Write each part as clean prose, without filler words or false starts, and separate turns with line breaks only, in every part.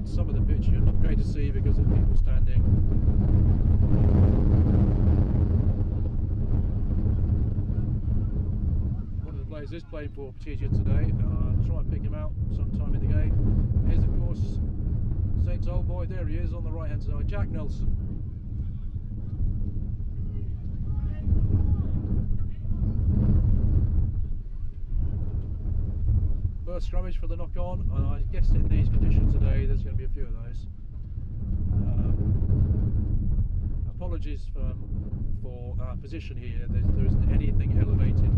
some of the pitch you're not going to see because of people standing. One of the players is playing for Patesians today. Try and pick him out sometime in the game. Here's of course Saints old boy. There he is on the right hand side, Jack Nelson. First scrummage for the knock-on, and I guess in these conditions today there's going to be a few of those. Apologies for our position here. There isn't anything elevated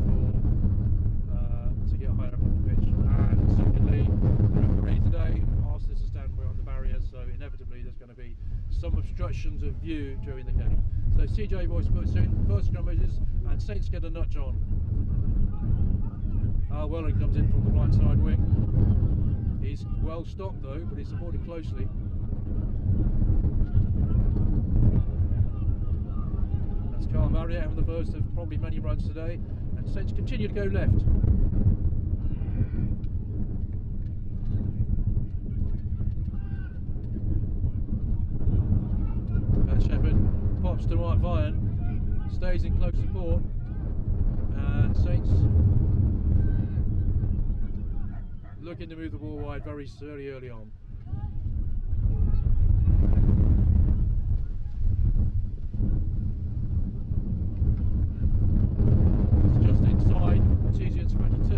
to get higher up on the pitch. And secondly, the referee today asked us to stand behind the barriers, so inevitably there's going to be some obstructions of view during the game. So CJ boys puts in first scrummages, and Saints get a nudge on. Welland comes in from the right side wing. He's well stopped though, but he's supported closely. That's Carl Marriott having the first of probably many runs today, and Saints continue to go left. And Shepherd pops to Mark Vian, stays in close support, and Saints looking to move the ball wide very early on. It's just inside Patesians 22.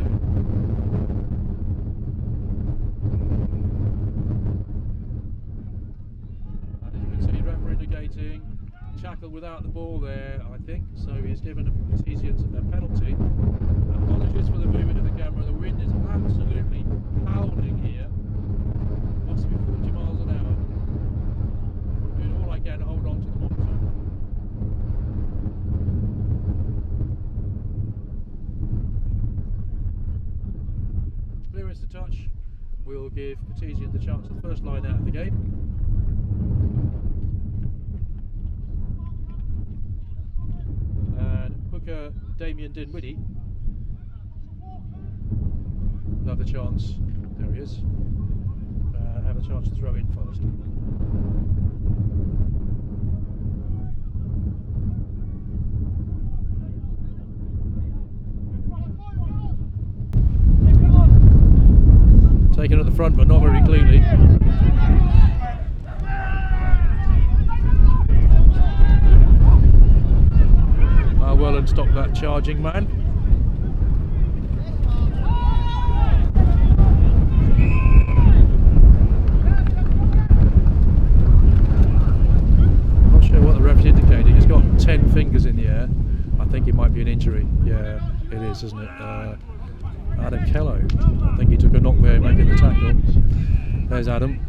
And as you can see, referee indicating tackle without the ball there, I think, so he's given Patesians a penalty. Apologies for the movement of the camera. The wind is absolutely howling here. Must be 40 miles an hour. I'm doing all I can to hold on to the monitor. Clearance to touch will give Patesians the chance of the first line out of the game. And hooker Damien Dinwiddie have the chance, there he is, have a chance to throw in first. Taken at the front but not very cleanly. Welland stopped that charging man. Indicating he's got 10 fingers in the air. I think it might be an injury. Yeah, it is, isn't it? Adam Kello. I think he took a knock there making the tackle. There's Adam.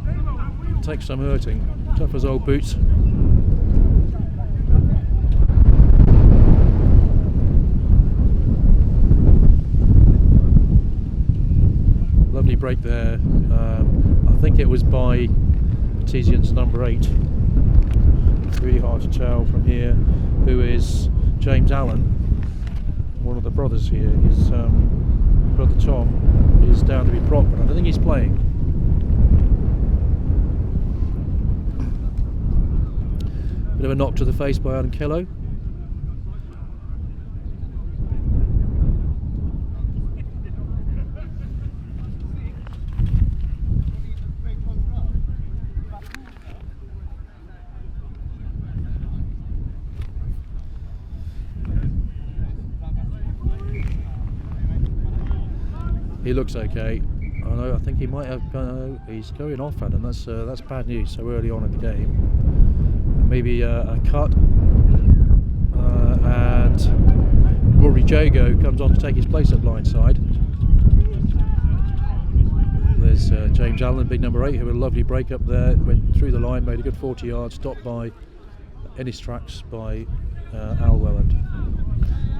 Takes some hurting. Tough as old boots. Lovely break there. I think it was by Patesians number 8. It's really hard to tell from here who is James Allen, one of the brothers here. His brother Tom is down to be prop, but I don't think he's playing. Bit of a knock to the face by Adam Kello. He looks okay. I think he might have. He's going off, Adam. That's bad news so early on in the game. Maybe a cut, and Rory Jago comes on to take his place at blindside. There's James Allen, big number 8, who had a lovely break up there. Went through the line, made a good 40 yards, stopped by Ennis tracks by Al Welland.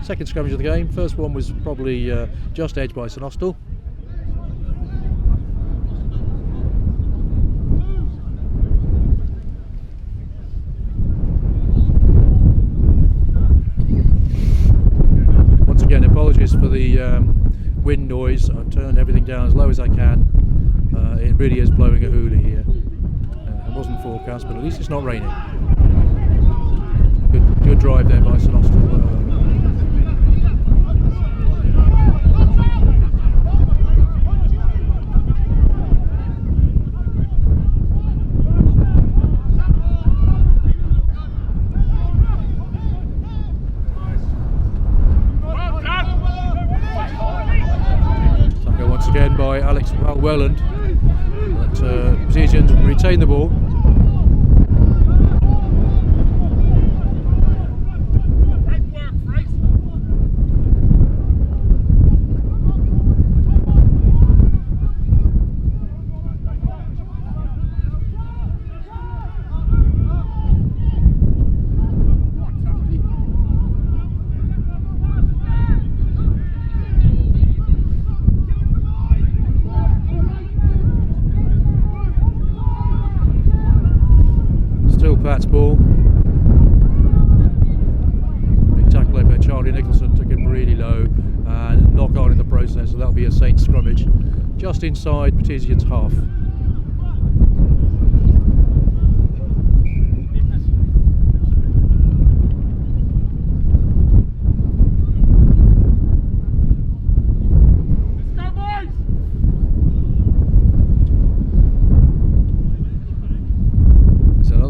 Second scrummage of the game. First one was probably just edged by St Austell. Once again, apologies for the wind noise. I've turned everything down as low as I can. It really is blowing a hoolie here. wasn't forecast, but at least it's not raining. Good drive there by St Austell. Once again by Alex Welland, but Patesians retain the ball. Pat's ball. Big tackle by Charlie Nicholson, took him really low and knock on in the process, so that'll be a Saints scrummage just inside Patesians' half.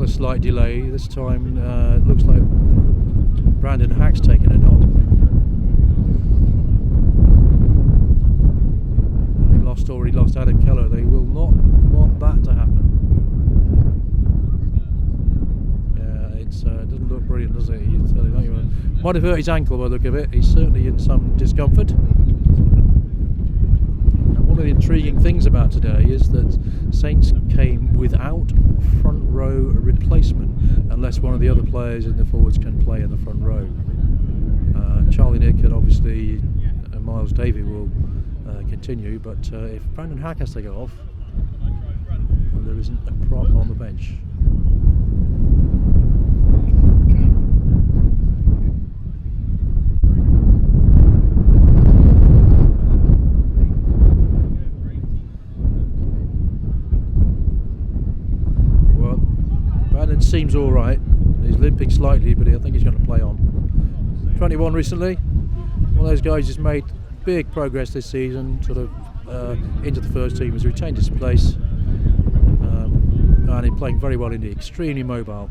Slight delay. This time it looks like Brandon Hack's taken a knock. Having already lost Adam Keller, they will not want that to happen. Yeah, it doesn't look brilliant, does it? Might have hurt his ankle by the look of it. He's certainly in some discomfort. One of the intriguing things about today is that Saints came without front row replacement, unless one of the other players in the forwards can play in the front row. Charlie Nick and obviously Miles Davey will continue, but if Brandon Hack has to go off, well, there isn't a prop on the bench. Seems all right. He's limping slightly, but I think he's going to play on. 21 recently. One of those guys who's made big progress this season, sort of into the first team, has retained his place, and he's playing very well indeed. Extremely mobile.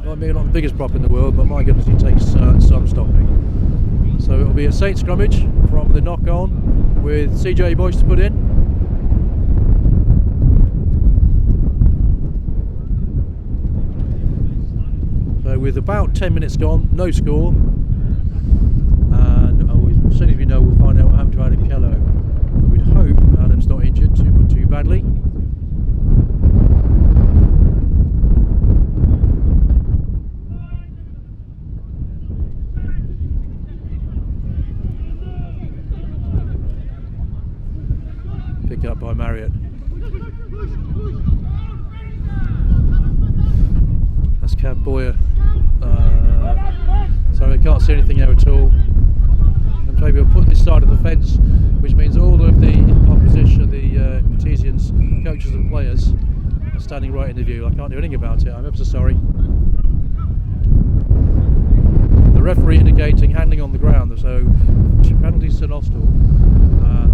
Well, maybe not the biggest prop in the world, but my goodness, he takes some stopping. So it'll be a Saints scrummage from the knock on with CJ Boyce to put in. With about 10 minutes gone, no score, and as soon as we know, we'll find out what happened to Adam Keller. We'd hope Adam's not injured too badly. Pick up by Marriott. That's Cab Boyer. So I can't see anything there at all. And maybe we'll put this side of the fence, which means all of the opposition, the Patesians coaches and players, are standing right in the view. I can't do anything about it. I'm ever so sorry. The referee indicating handling on the ground, so penalty St Austell.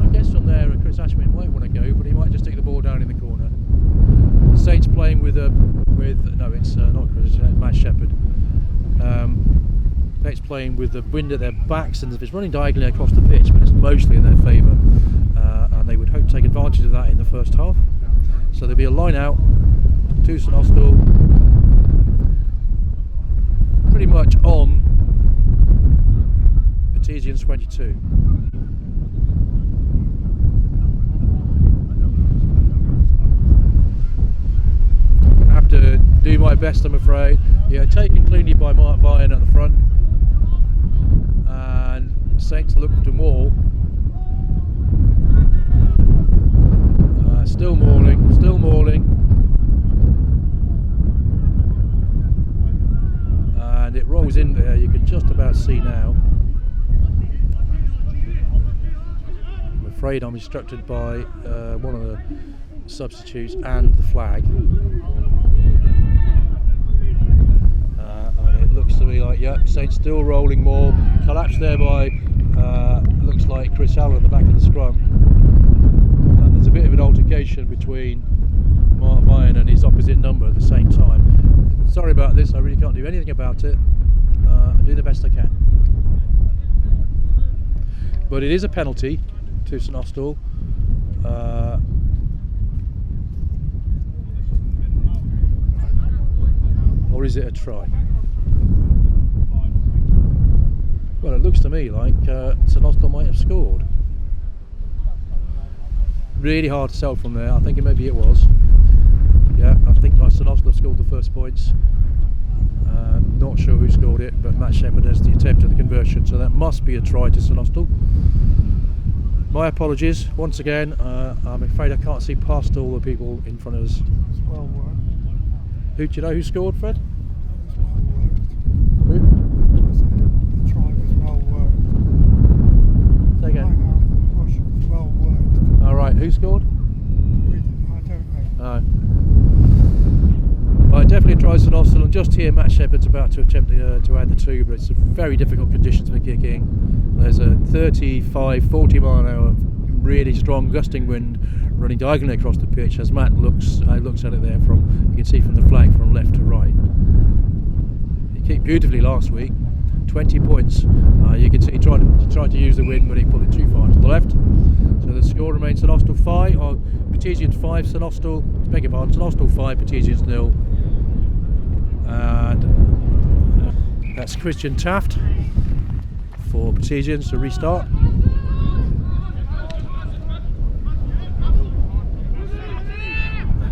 I guess from there, Chris Ashwin might want to go, but he might just stick the ball down in the corner. Saints playing with no, it's not Chris, it's Matt Shepherd. Saints playing with the wind at their backs, and it's running diagonally across the pitch, but it's mostly in their favour, and they would hope to take advantage of that in the first half. So there'll be a line out to St Austell, pretty much on Patesians 22. I have to do my best, I'm afraid. Yeah, taken cleanly by Mark Vine at the front, and Saints look to maul. Still mauling, and it rolls in there. You can just about see now. I'm afraid I'm instructed by one of the substitutes and the flag. And it looks to me like, yep, Saints still rolling more. Collapsed there by, looks like Chris Allen at the back of the scrum. And there's a bit of an altercation between Mark Ryan and his opposite number at the same time. Sorry about this, I really can't do anything about it. I'm doing the best I can. But it is a penalty to St Austell. Or is it a try? Well, it looks to me like St Austell might have scored. Really hard to tell from there. I think maybe it was. Yeah, I think St Austell have scored the first points. Not sure who scored it, but Matt Shepherd has the attempt at the conversion, so that must be a try to St Austell. My apologies once again. I'm afraid I can't see past all the people in front of us.
It's well worked.
Do you know who scored, Fred?
It's well worked.
Who?
The try was well worked.
Say again.
Push was well worked.
All right, who scored?
I don't know.
Oh. Right, definitely try St Austell, and just here Matt Shepherd's about to attempt to add the two, but it's a very difficult conditions for kicking. There's a 35-40 mile an hour really strong gusting wind running diagonally across the pitch as Matt looks at it there from, you can see from the flag from left to right. He kicked beautifully last week, 20 points. You can see he tried to use the wind, but he pulled it too far to the left. So the score remains St Austell 5, or Patesians 5, St Austell, beg your pardon, St Austell 5, Patesians 0. And that's Christian Taft for Patesians to restart.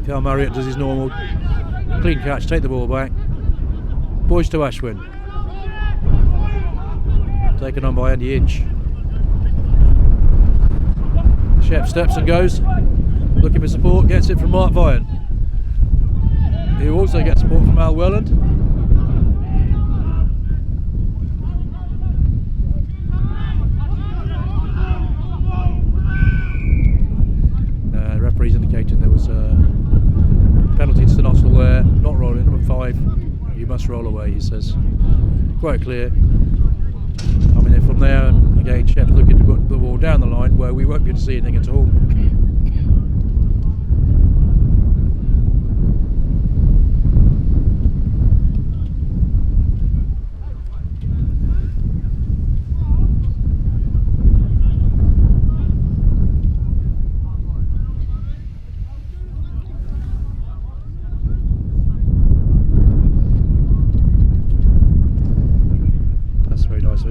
Carl Marriott does his normal clean catch, take the ball back. Boys to Ashwin. Taken on by Andy Inch. Shep steps and goes, looking for support, gets it from Mark Vian, who also gets support from Al Welland. The referee's indicating there was a penalty to St Austell there, not rolling, number 5, you must roll away, he says. Quite clear. I mean, from there, again, Shep's looking to put the ball down the line where we won't be able to see anything at all.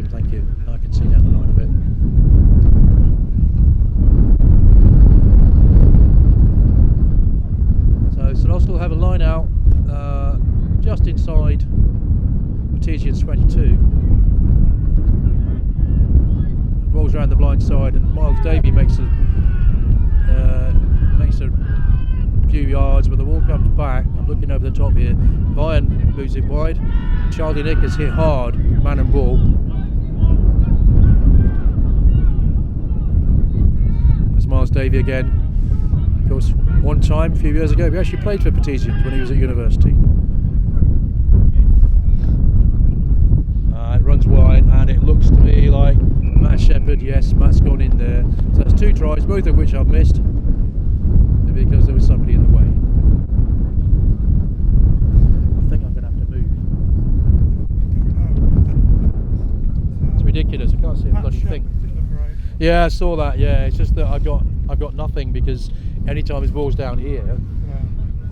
Thank you. I can see down the line a bit. So St Austell have a line out just inside Patesians 22. Rolls around the blind side, and Miles Davey makes a few yards, but the ball comes back. I'm looking over the top here. Vian moves it wide. Charlie Nick has hit hard, man and ball. Miles Davey again. Of course, one time a few years ago, we actually played for Patesians when he was at university. It runs wide, and it looks to me like Matt Shepherd. Yes, Matt's gone in there. So that's 2 tries, both of which I've missed because there was somebody in the way. I think I'm going to have to move. It's ridiculous. I can't see a bloody thing. Yeah, I saw that. Yeah, it's just that I've got nothing, because anytime his ball's down here,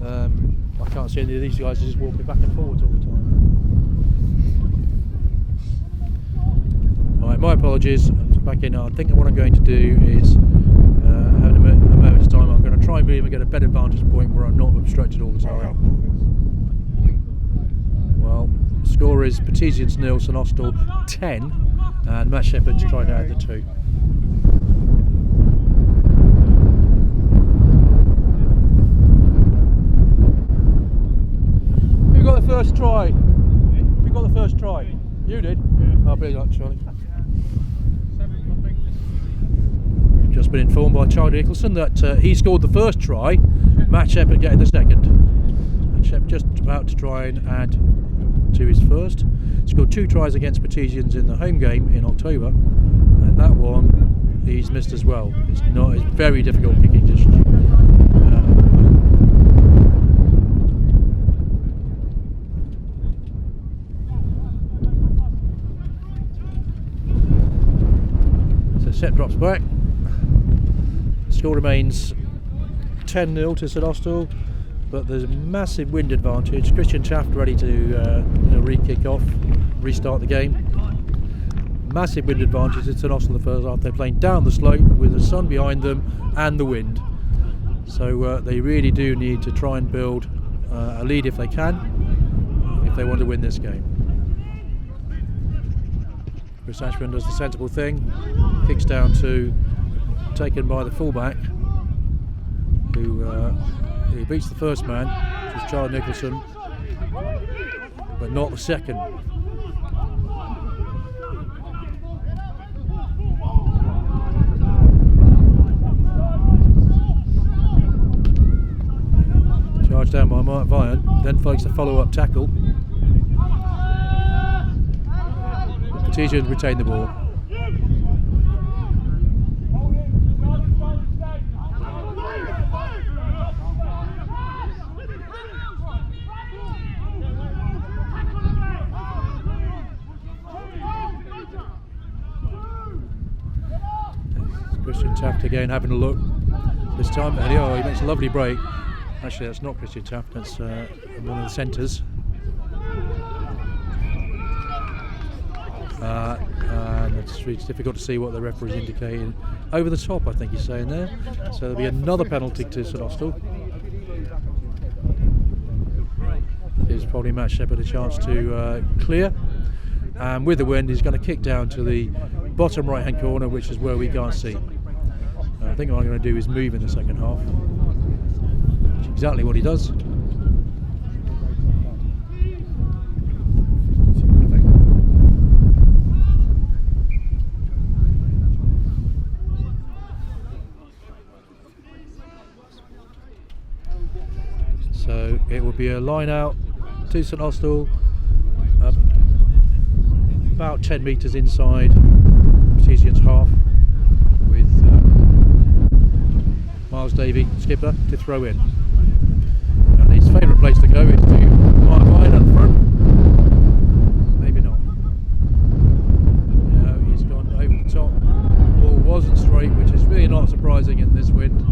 I can't see any of these guys are just walking back and forwards all the time. Right, my apologies. Back in. I think what I'm going to do is have a moment's time. I'm going to try and move and get a better vantage point where I'm not obstructed all the time. Well, the score is Patesians 0, St Austell 10, and Matt Shepherd's trying to add the 2. Who got the first try? Who got the first try? You did? I'll be like Charlie. Just just been informed by Charlie Nicholson that he scored the first try, Matt Shepherd getting the second. And Shepherd just about to try and add to his first. Scored 2 tries against Patesians in the home game in October, and that one he's missed as well. It's very difficult kicking distance. So set drops back. Score remains 10-0 to St Austell, but there's a massive wind advantage. Christian Taft ready to re-kick off, restart the game. Massive wind advantage at St Austell in the first half. They're playing down the slope with the sun behind them and the wind. So they really do need to try and build a lead if they can, if they want to win this game. Chris Ashburn does the sensible thing, kicks down to, taken by the fullback, who beats the first man, which is Charlie Nicholson, but not the second. Charged down by Mark Vian, then fakes a follow-up tackle. Patesians retain the ball. Christian Taft again having a look. This time, he makes a lovely break. Actually, that's not Christian Taft, that's one of the centres. And it's difficult to see what the referee's indicating. Over the top, I think he's saying there. So there'll be another penalty to St Austell. Gives probably Matt Shepherd a chance to clear. And with the wind, he's going to kick down to the bottom right-hand corner, which is where we can't see. I think what I'm going to do is move in the second half. Which is exactly what he does. So it will be a line out to St Austell, about 10 metres inside Patesians half, with Miles Davey, skipper, to throw in. And his favourite place to go is to Mark Ryan at the front. Maybe not. No, he's gone over the top. The ball wasn't straight, which is really not surprising in this wind.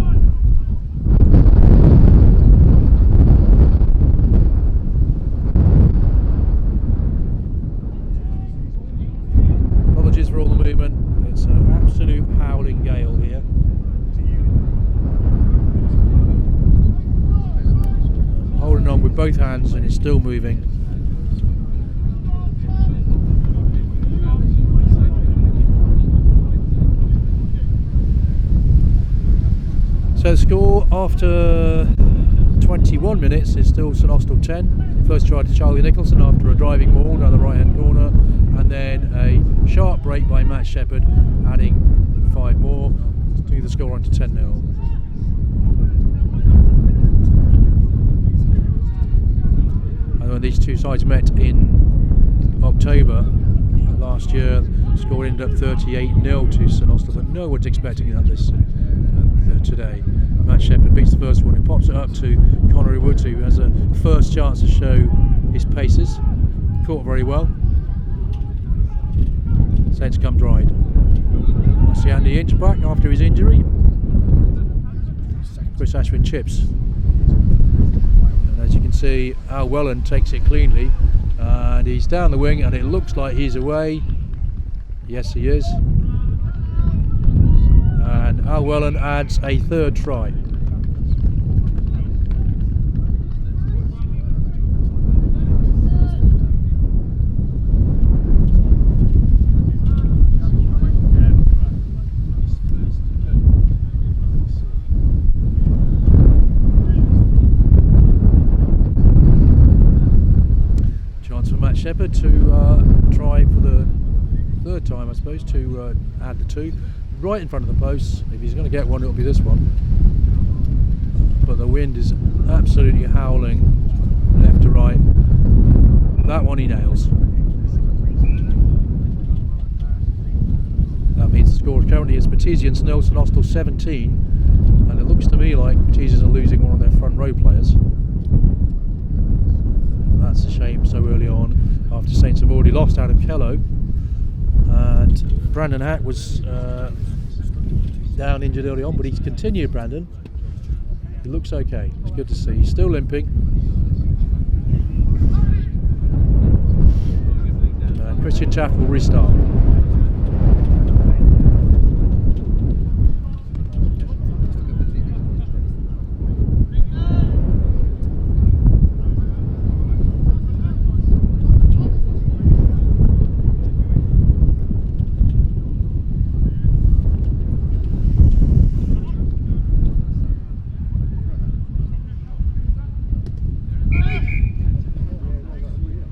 Apologies for all the movement. It's an absolute howling gale here. I'm holding on with both hands and it's still moving. So the score after 21 minutes is still St Austell 10. First try to Charlie Nicholson after a driving maul down the right hand corner, and then a sharp break by Matt Shepherd, adding 5 more to the score on to 10-0. And when these two sides met in October last year, the score ended up 38-0 to St Austell, but no one's expecting that this today. Matt Shepherd beats the first one and pops it up to Connery Wood, who has a first chance to show his paces. Caught very well. Saints come dried. I see Andy Inch back after his injury. Chris Ashwin chips. And as you can see, Al Welland takes it cleanly. And he's down the wing and it looks like he's away. Yes, he is. And Al Welland adds a third try. Chance for Matt Shepherd to try for the third time, I suppose, to add the 2. right in front of the posts. If he's going to get one, it'll be this one. But the wind is absolutely howling left to right. That one he nails. That means the score currently is Patesians 0, St Austell 17, and it looks to me like Patesians are losing one of their front row players. That's a shame so early on, after Saints have already lost Adam Kello, and Brandon Hack was down injured early on, but he's continued. Brandon, he looks okay. It's good to see. He's still limping. Christian Chaff will restart.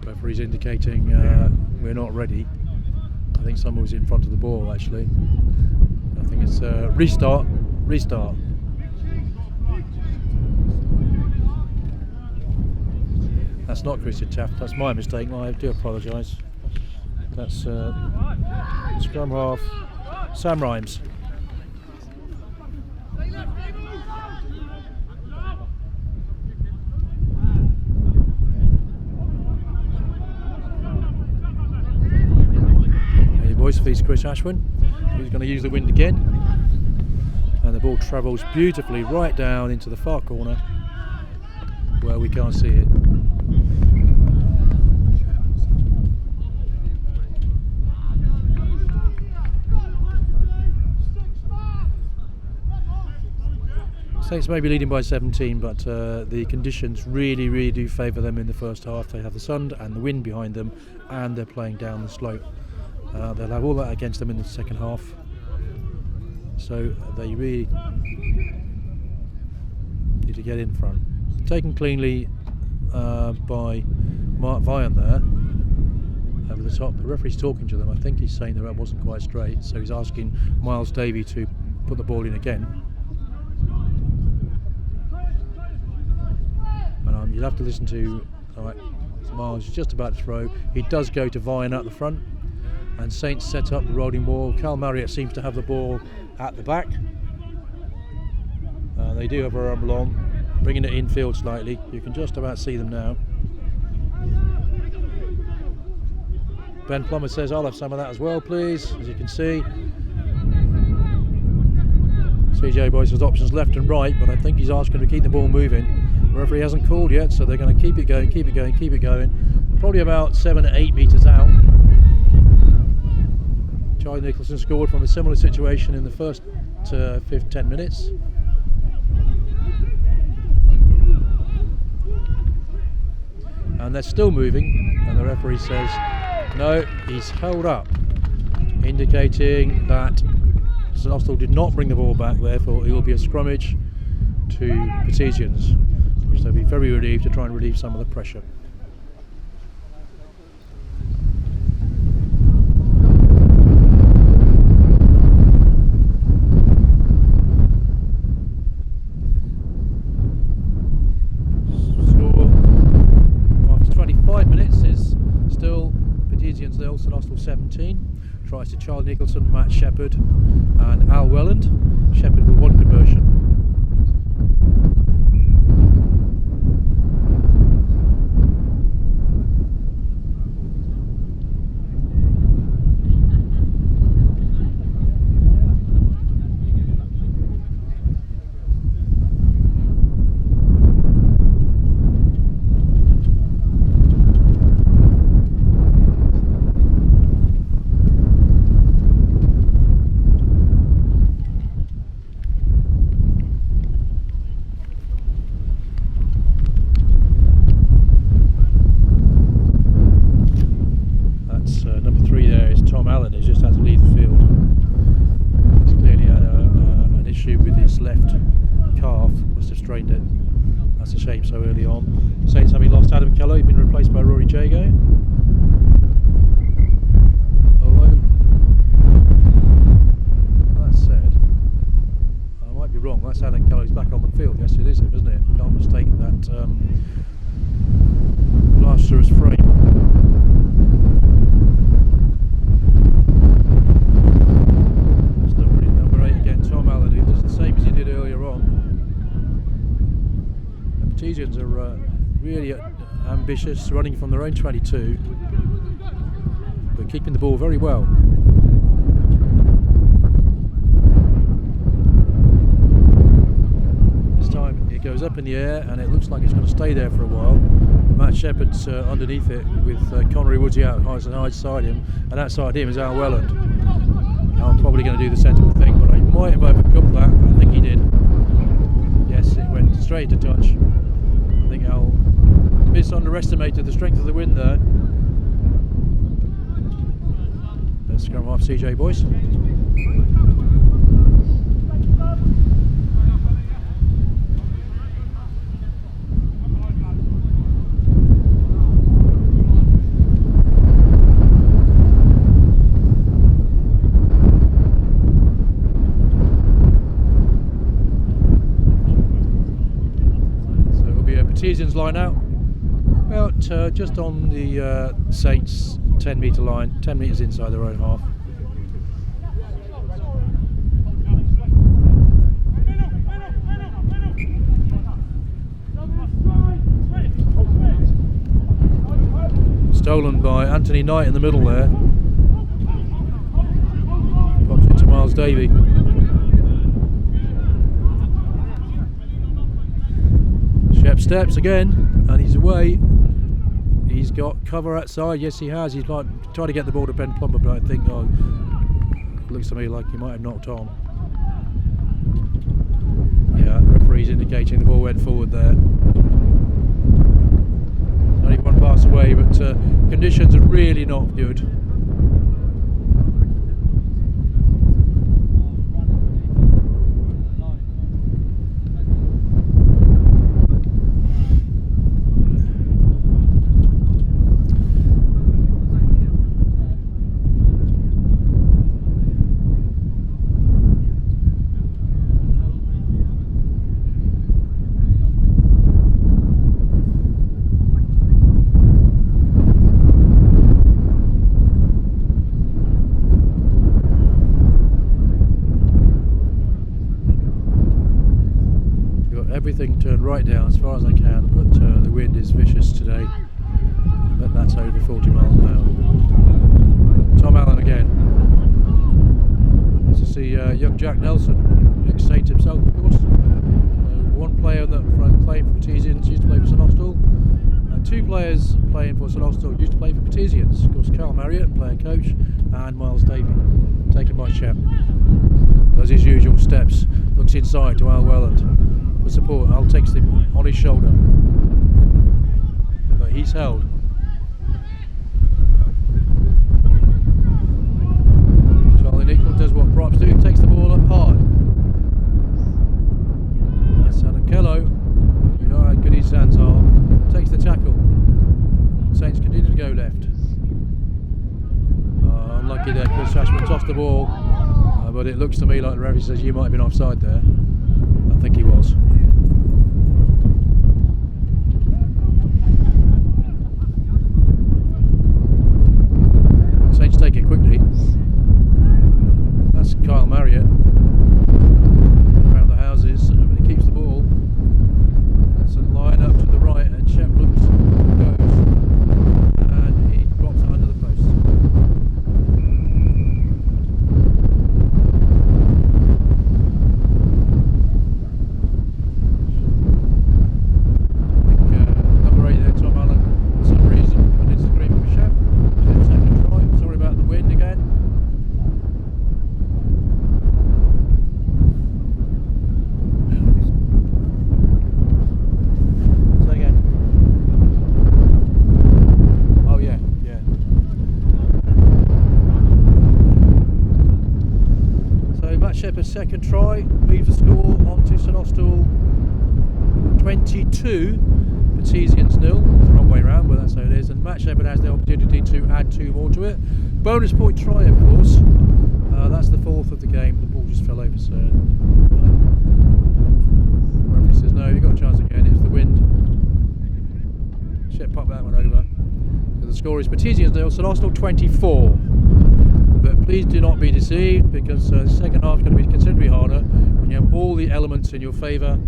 Referee's indicating we're not ready. I think someone was in front of the ball actually. I think it's restart. That's not Christian Chaff, that's my mistake. I do apologise. That's scrum half Sam Rhymes. Boys feeds Chris Ashwin, who's going to use the wind again, and the ball travels beautifully right down into the far corner where we can't see it. Saints may be leading by 17, but the conditions really do favour them in the first half. They have the sun and the wind behind them, and they're playing down the slope. They'll have all that against them in the second half, so they really need to get in front. Taken cleanly by Mark Vian there over the top. The referee's talking to them. I think he's saying that wasn't quite straight, so he's asking Miles Davey to put the ball in again. And you'll have to listen to Miles is just about to throw. He does go to Vian at the front, and Saints set up the rolling wall. Cal Marriott seems to have the ball at the back. They do have a rumble on, bringing it infield slightly. You can just about see them now. Ben Plummer says, I'll have some of that as well, please. As you can see, CJ Boyce has options left and right, but I think he's asking to keep the ball moving. The referee hasn't called yet, so they're going to keep it going. Probably about 7 to 8 metres out. Charlie Nicholson scored from a similar situation in the first 10 minutes. And they're still moving, and the referee says no, he's held up, indicating that St Austell did not bring the ball back, therefore it will be a scrummage to Patesians, which they'll be very relieved to try and relieve some of the pressure. St Austell 17, tries to Charles Nicholson, Matt Shepherd and Al Welland. Shepherd with one conversion. So early on. Saints having lost Adam Kello, he's been replaced by Rory Jago. Although that's that blast through his frame. It's number 8 again, Tom Allen, who does the same as he did earlier on. The Patesians are really ambitious, running from their own 22, but keeping the ball very well. This time it goes up in the air and it looks like it's going to stay there for a while. Matt Shepherd's underneath it with Connery Woodsy out outside him, and outside him is Al Welland. I'm probably going to do the sensible thing, but I might have overcooked that. I think he did. Yes, it went straight to touch. I think Al underestimated the strength of the wind there. Let's scrum off CJ boys. So it'll be a Patesians line out. About just on the Saints 10 metre line, 10 metres inside their own half. Stolen by Anthony Knight in the middle there. Popped into Miles Davey. Shep steps again, and he's away. He's got cover outside, yes he has. He's like trying to get the ball to Ben Plumber, but I think looks to me like he might have knocked on. Yeah, referee's indicating the ball went forward there. Only one pass away, but conditions are really not good. Everything turned right down as far as I can, but the wind is vicious today. But that's over 40 miles an hour. Tom Allen again. Nice to see young Jack Nelson, ex-Saint himself, of course. One player that playing for Patesians used to play for St Austell, and two players playing for St Austell used to play for Patesians. Of course, Carl Marriott, player coach, and Miles Davey, taken by Shep. Does his usual steps, looks inside to Al Welland. For support, Al takes him on his shoulder, but he's held. Charlie Nicholl does what props do, takes the ball up hard. That's Adam Kello, you know how good his hands are, takes the tackle. Saints continue to go left. Unlucky there, Chris Ashman tossed the ball, but it looks to me like the referee says you might have been offside there. I think he was. Saints take it quickly. That's Kyle Marriott around the houses, but he keeps the ball. That's a line up to the right, and Shep looks, goes, and he drops it under the post. Number 8 there, Tom Allen, for some reason, put in agreement with Shep. Second try. Sorry about the wind again. Say again. Oh yeah, yeah. So Matt Shepherd's second try moves the score on to St Austell 22, Patesians 0. It's the wrong way around, but that's how it is. And Matt Shepherd has the opportunity to add 2 more to it. Bonus point try, of course. That's the 4th of the game. The ball just fell over, so referee says no, you've got a chance again. It's the wind. Score is Patesians 0, St Austell 24. But please do not be deceived, because the second half is going to be considerably harder when you have all the elements in your favour,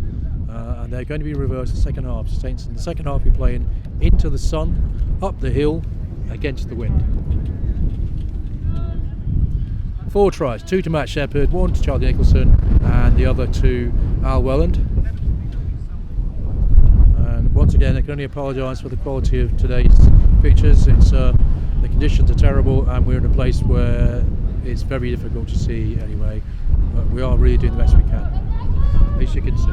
and they're going to be reversed the second half. Saints in the second half, you're playing into the sun, up the hill, against the wind. 4 tries, 2 to Matt Shepherd, 1 to Charlie Nicholson, and the other to Al Welland. And once again, I can only apologise for the quality of today's pictures. It's the conditions are terrible, and we're in a place where it's very difficult to see anyway. But we are really doing the best we can, as you can see.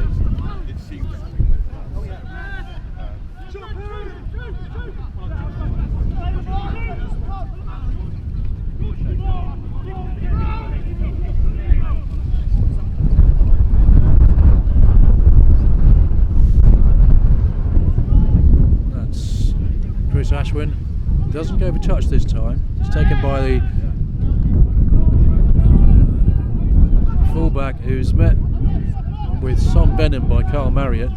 Ashwin doesn't go for touch this time. It's taken by the fullback, who's met with some venom by Carl Marriott.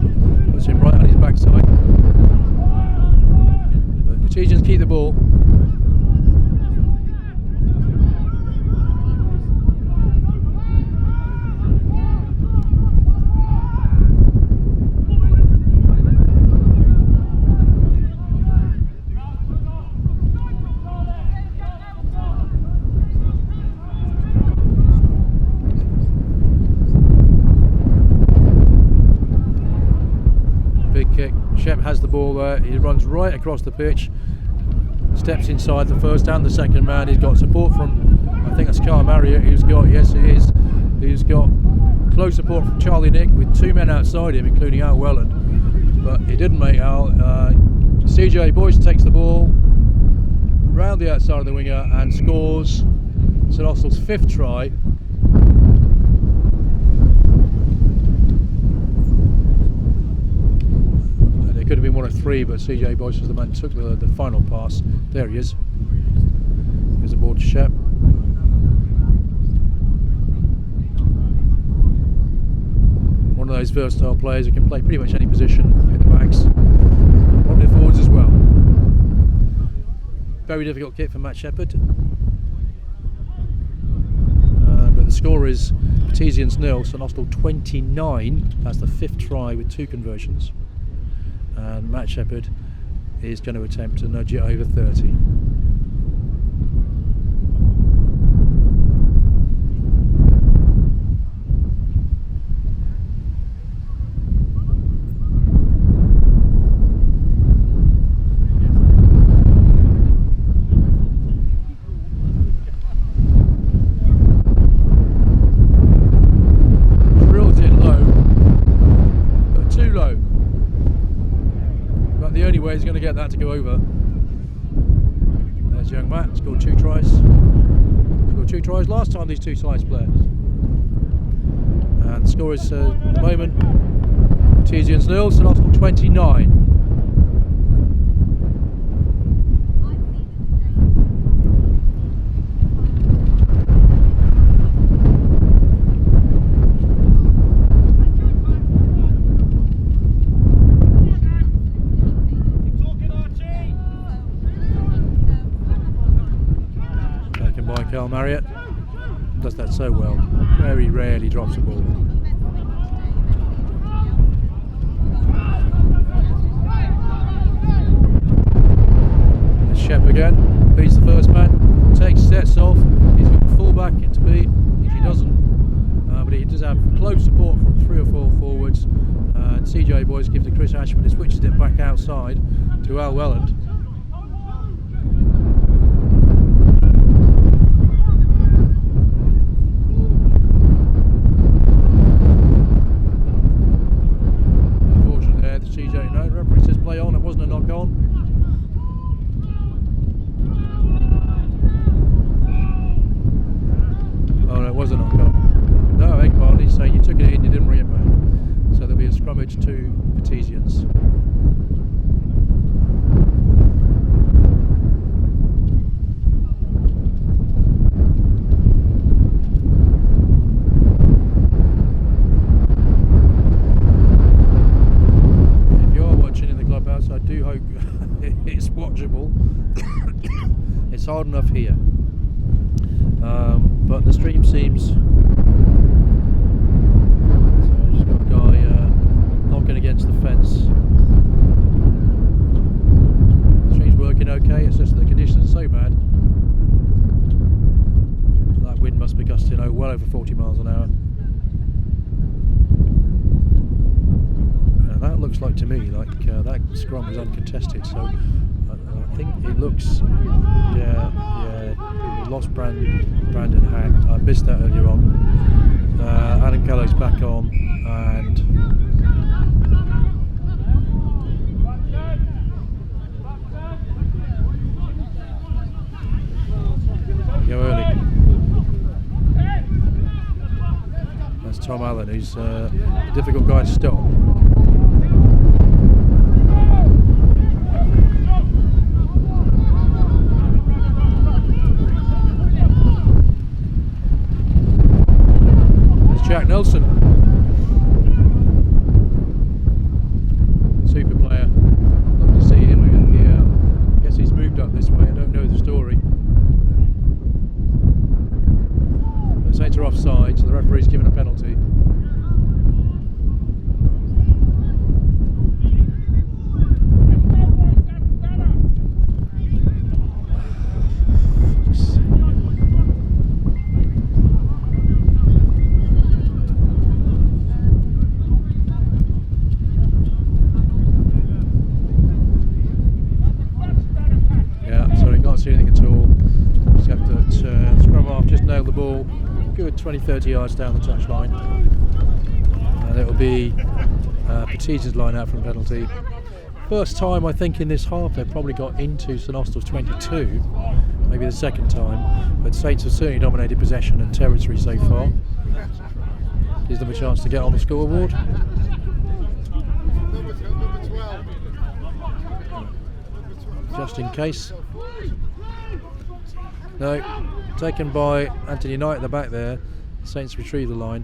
Puts him right on his backside. But the Patesians keep the ball. Kick. Shep has the ball there. He runs right across the pitch, steps inside the first and the second man. He's got support from, I think that's Carl Marriott, who's got, yes it is, he's got close support from Charlie Nick with 2 men outside him, including Al Welland, but he didn't make Al. CJ Boyce takes the ball round the outside of the winger and scores St Austell's 5th try. Could have been 1 of 3, but CJ Boyce was the man who took the final pass. There he is. Here's the ball to Shep. One of those versatile players who can play pretty much any position in the backs, probably forwards as well. Very difficult kick for Matt Shepherd. But the score is Patesians 0, St Austell 29. That's the 5th try with 2 conversions. And Matt Shepherd is going to attempt to nudge it over 30. Drills it low, but too low. The only way he's going to get that to go over. There's young Matt, scored 2 tries. Scored 2 tries last time, these 2 sides players. And the score is at the moment Patesians 0, St Austell 29. Carl Marriott does that so well. Very rarely drops the ball. Shep again beats the first man, sets off. He's got the full back to beat. If he doesn't, but he does have close support from 3 or 4 forwards. And CJ Boyce gives to Chris Ashman, who switches it back outside to Al Welland. Play on, it wasn't a knock on. Oh no, it was a knock on. No, I beg your pardon, he's saying you took it in, you didn't bring it back. So there'll be a scrummage to Patesians. I do hope it's watchable. teams. So I just got a guy knocking against the fence. The stream's working okay, it's just that the conditions are so bad. That wind must be gusting well over 40 miles an hour. And that looks like to me like that scrum was uncontested, so I think it looks, we lost Brandon Hack. I missed that earlier on. Adam Kello's back on, and go early. That's Tom Allen, who's a difficult guy to stop. Jack Nelson, super player. Love to see him. I guess he's moved up this way. I don't know the story. The Saints are offside, so the referee's given a penalty. Anything at all, except that scrum half just nailed the ball good 20-30 yards down the touchline, and it'll be Patesians line out from penalty. First time I think in this half they've probably got into St Austell's 22, maybe the second time, but Saints have certainly dominated possession and territory so far. Gives them a chance to get on the scoreboard. Just in case. No, taken by Anthony Knight at the back there. Saints retrieve the line.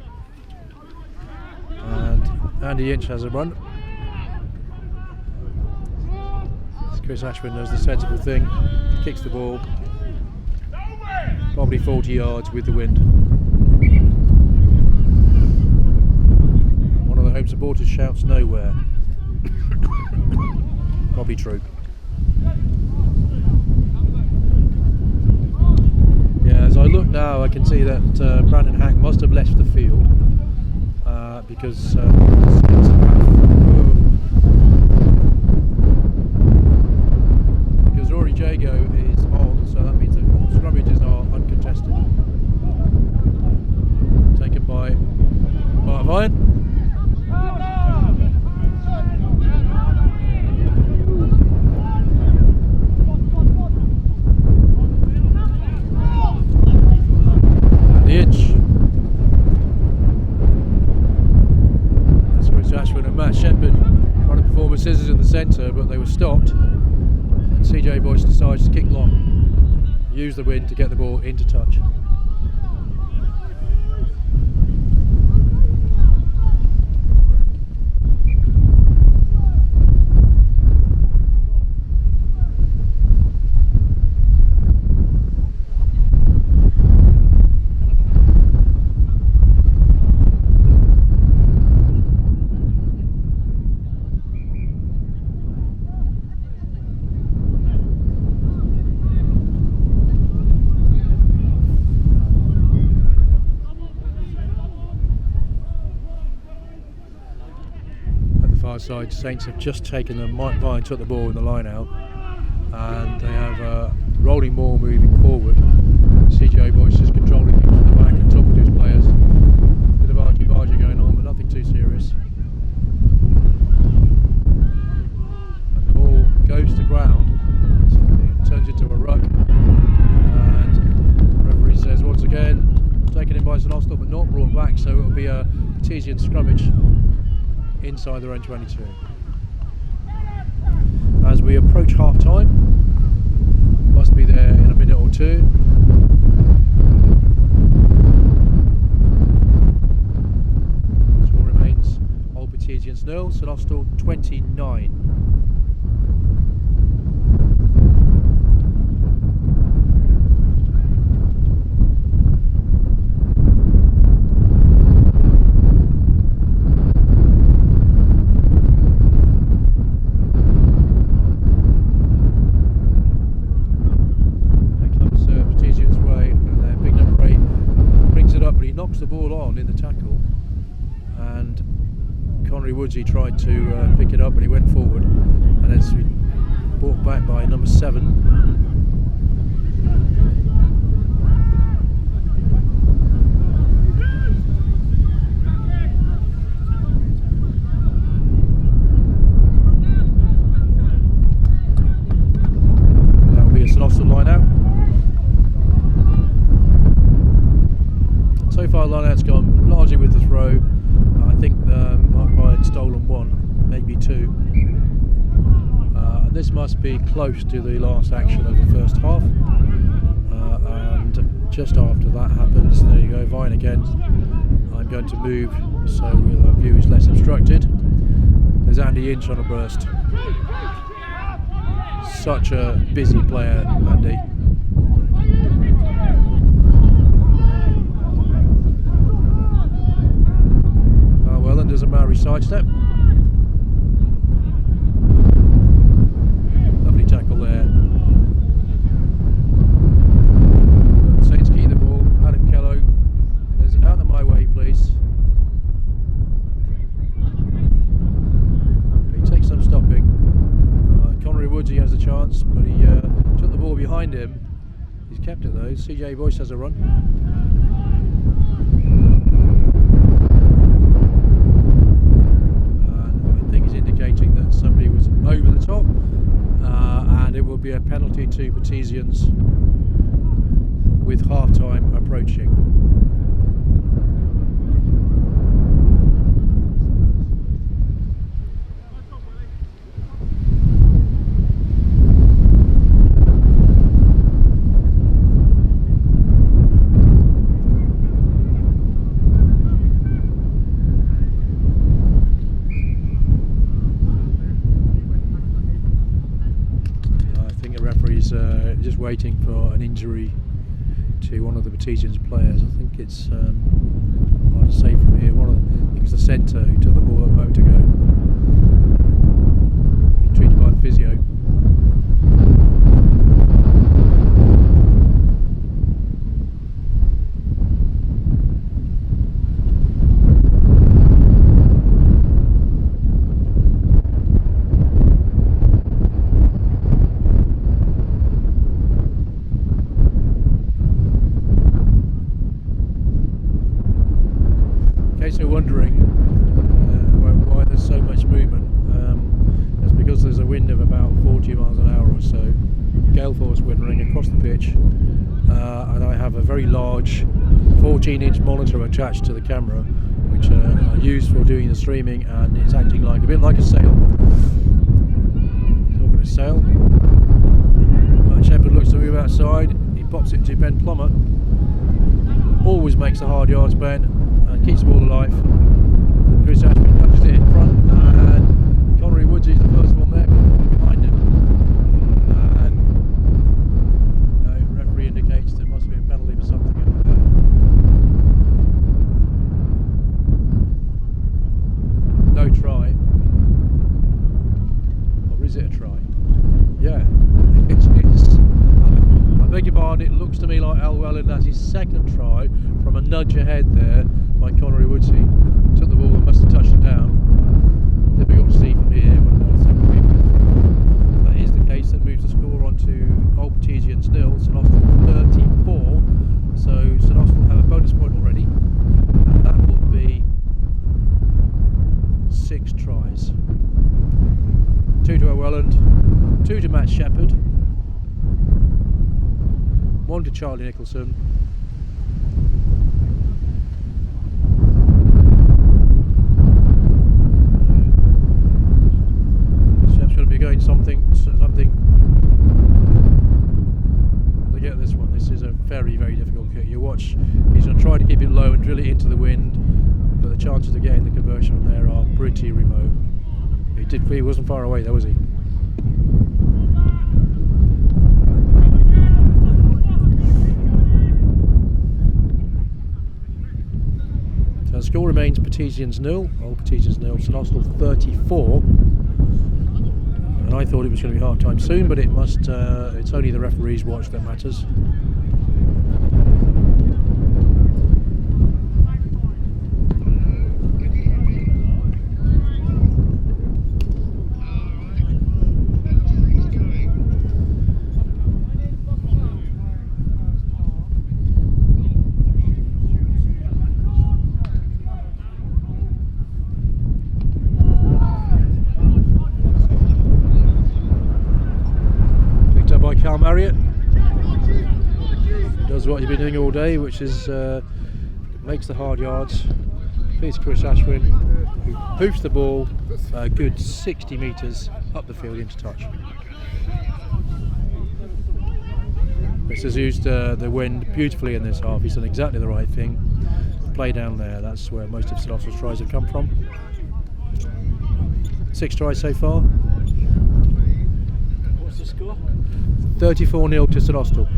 And Andy Inch has a run. Chris Ashford does the sensible thing. Kicks the ball. Probably 40 yards with the wind. One of the home supporters shouts nowhere. Probably true. As I look now, I can see that Brandon Hack must have left the field because Rory Jago is on, so that means the scrummages are uncontested. Taken by Mark Vine. Scissors in the centre, but they were stopped, and CJ Boyce decides to kick long, use the wind to get the ball into touch. Side, Saints have just taken them. Mike Vine took the ball in the line out, and they have a rolling ball moving forward. CJ Boyce is controlling things from the back and talking to his players. Bit of argy-bargy going on, but nothing too serious. And the ball goes to ground, it turns into a ruck, and the referee says once again, taken in by St Austell but not brought back, so it will be a Patesian scrummage inside their own 22. As we approach half time, must be there in a minute or two. Score remains Old Patesians 0, St Austell 29. knocks the ball on in the tackle, and Connery Woodsy tried to pick it up, but he went forward, and it's brought back by number 7. That will be a St Austell line out. So far, line out's gone largely with the throw. I think Mark Ryan stolen 1, maybe 2. And this must be close to the last action of the first half. And just after that happens, there you go, Vine again. I'm going to move so our view is less obstructed. There's Andy Inch on a burst. Such a busy player, Andy. There's a Maori sidestep. Lovely tackle there. Saints keep the ball. Adam Kello. There's out of my way, please. He takes some stopping. Connery Woodsy has a chance, but he took the ball behind him. He's kept it though. CJ Boyce has a run. That somebody was over the top, and it will be a penalty to Patesians with half-time approaching. Just waiting for an injury to one of the Patesians players. I think it's hard to say from here. I think it's the centre who took the ball up a moment ago. Being treated by the physio. In case you're wondering why there's so much movement, it's because there's a wind of about 40 miles an hour or so, gale force wind running across the pitch, and I have a very large 14-inch monitor attached to the camera, which I use for doing the streaming, and it's acting like a bit like a sail. Talking of sail, Matt Shepherd looks to move outside. He pops it to Ben Plummer. Always makes the hard yards, Ben. Keeps the ball alive. Chris Ashby touches it in front, and Connery Woodsy is the first one there, behind him. And the referee indicates there must be a penalty for something over there. No try. Or is it a try? Yeah, it is. I beg your pardon, it looks to me like Al Welland has his second try from a nudge ahead there by Connery Woodsy. Took the ball and must have touched it down. Difficult to see from here when there's several people in front. That is the case. That moves the score on to Old Patesians 0, St Austell 34. So St Austell have a bonus point already, and that will be 6 tries. 2 to Welland, 2 to Matt Shepherd, 1 to Charlie Nicholson. Going something to get this one. This is a very, very difficult kick. You watch, he's going to try to keep it low and drill it into the wind, but the chances of getting the conversion from there are pretty remote. He wasn't far away though, was he? So the score remains Patesians 0, Old Patesians 0, St Austell 34. And I thought it was going to be half time soon, but it must. It's only the referee's watch that matters. doing all day, which is makes the hard yards. Here's Chris Ashwin, who hoofs the ball a good 60 metres up the field into touch. Chris has used the wind beautifully in this half. He's done exactly the right thing. Play down there, that's where most of St Austell's tries have come from. 6 tries so far.
What's the score?
34-0 to St Austell.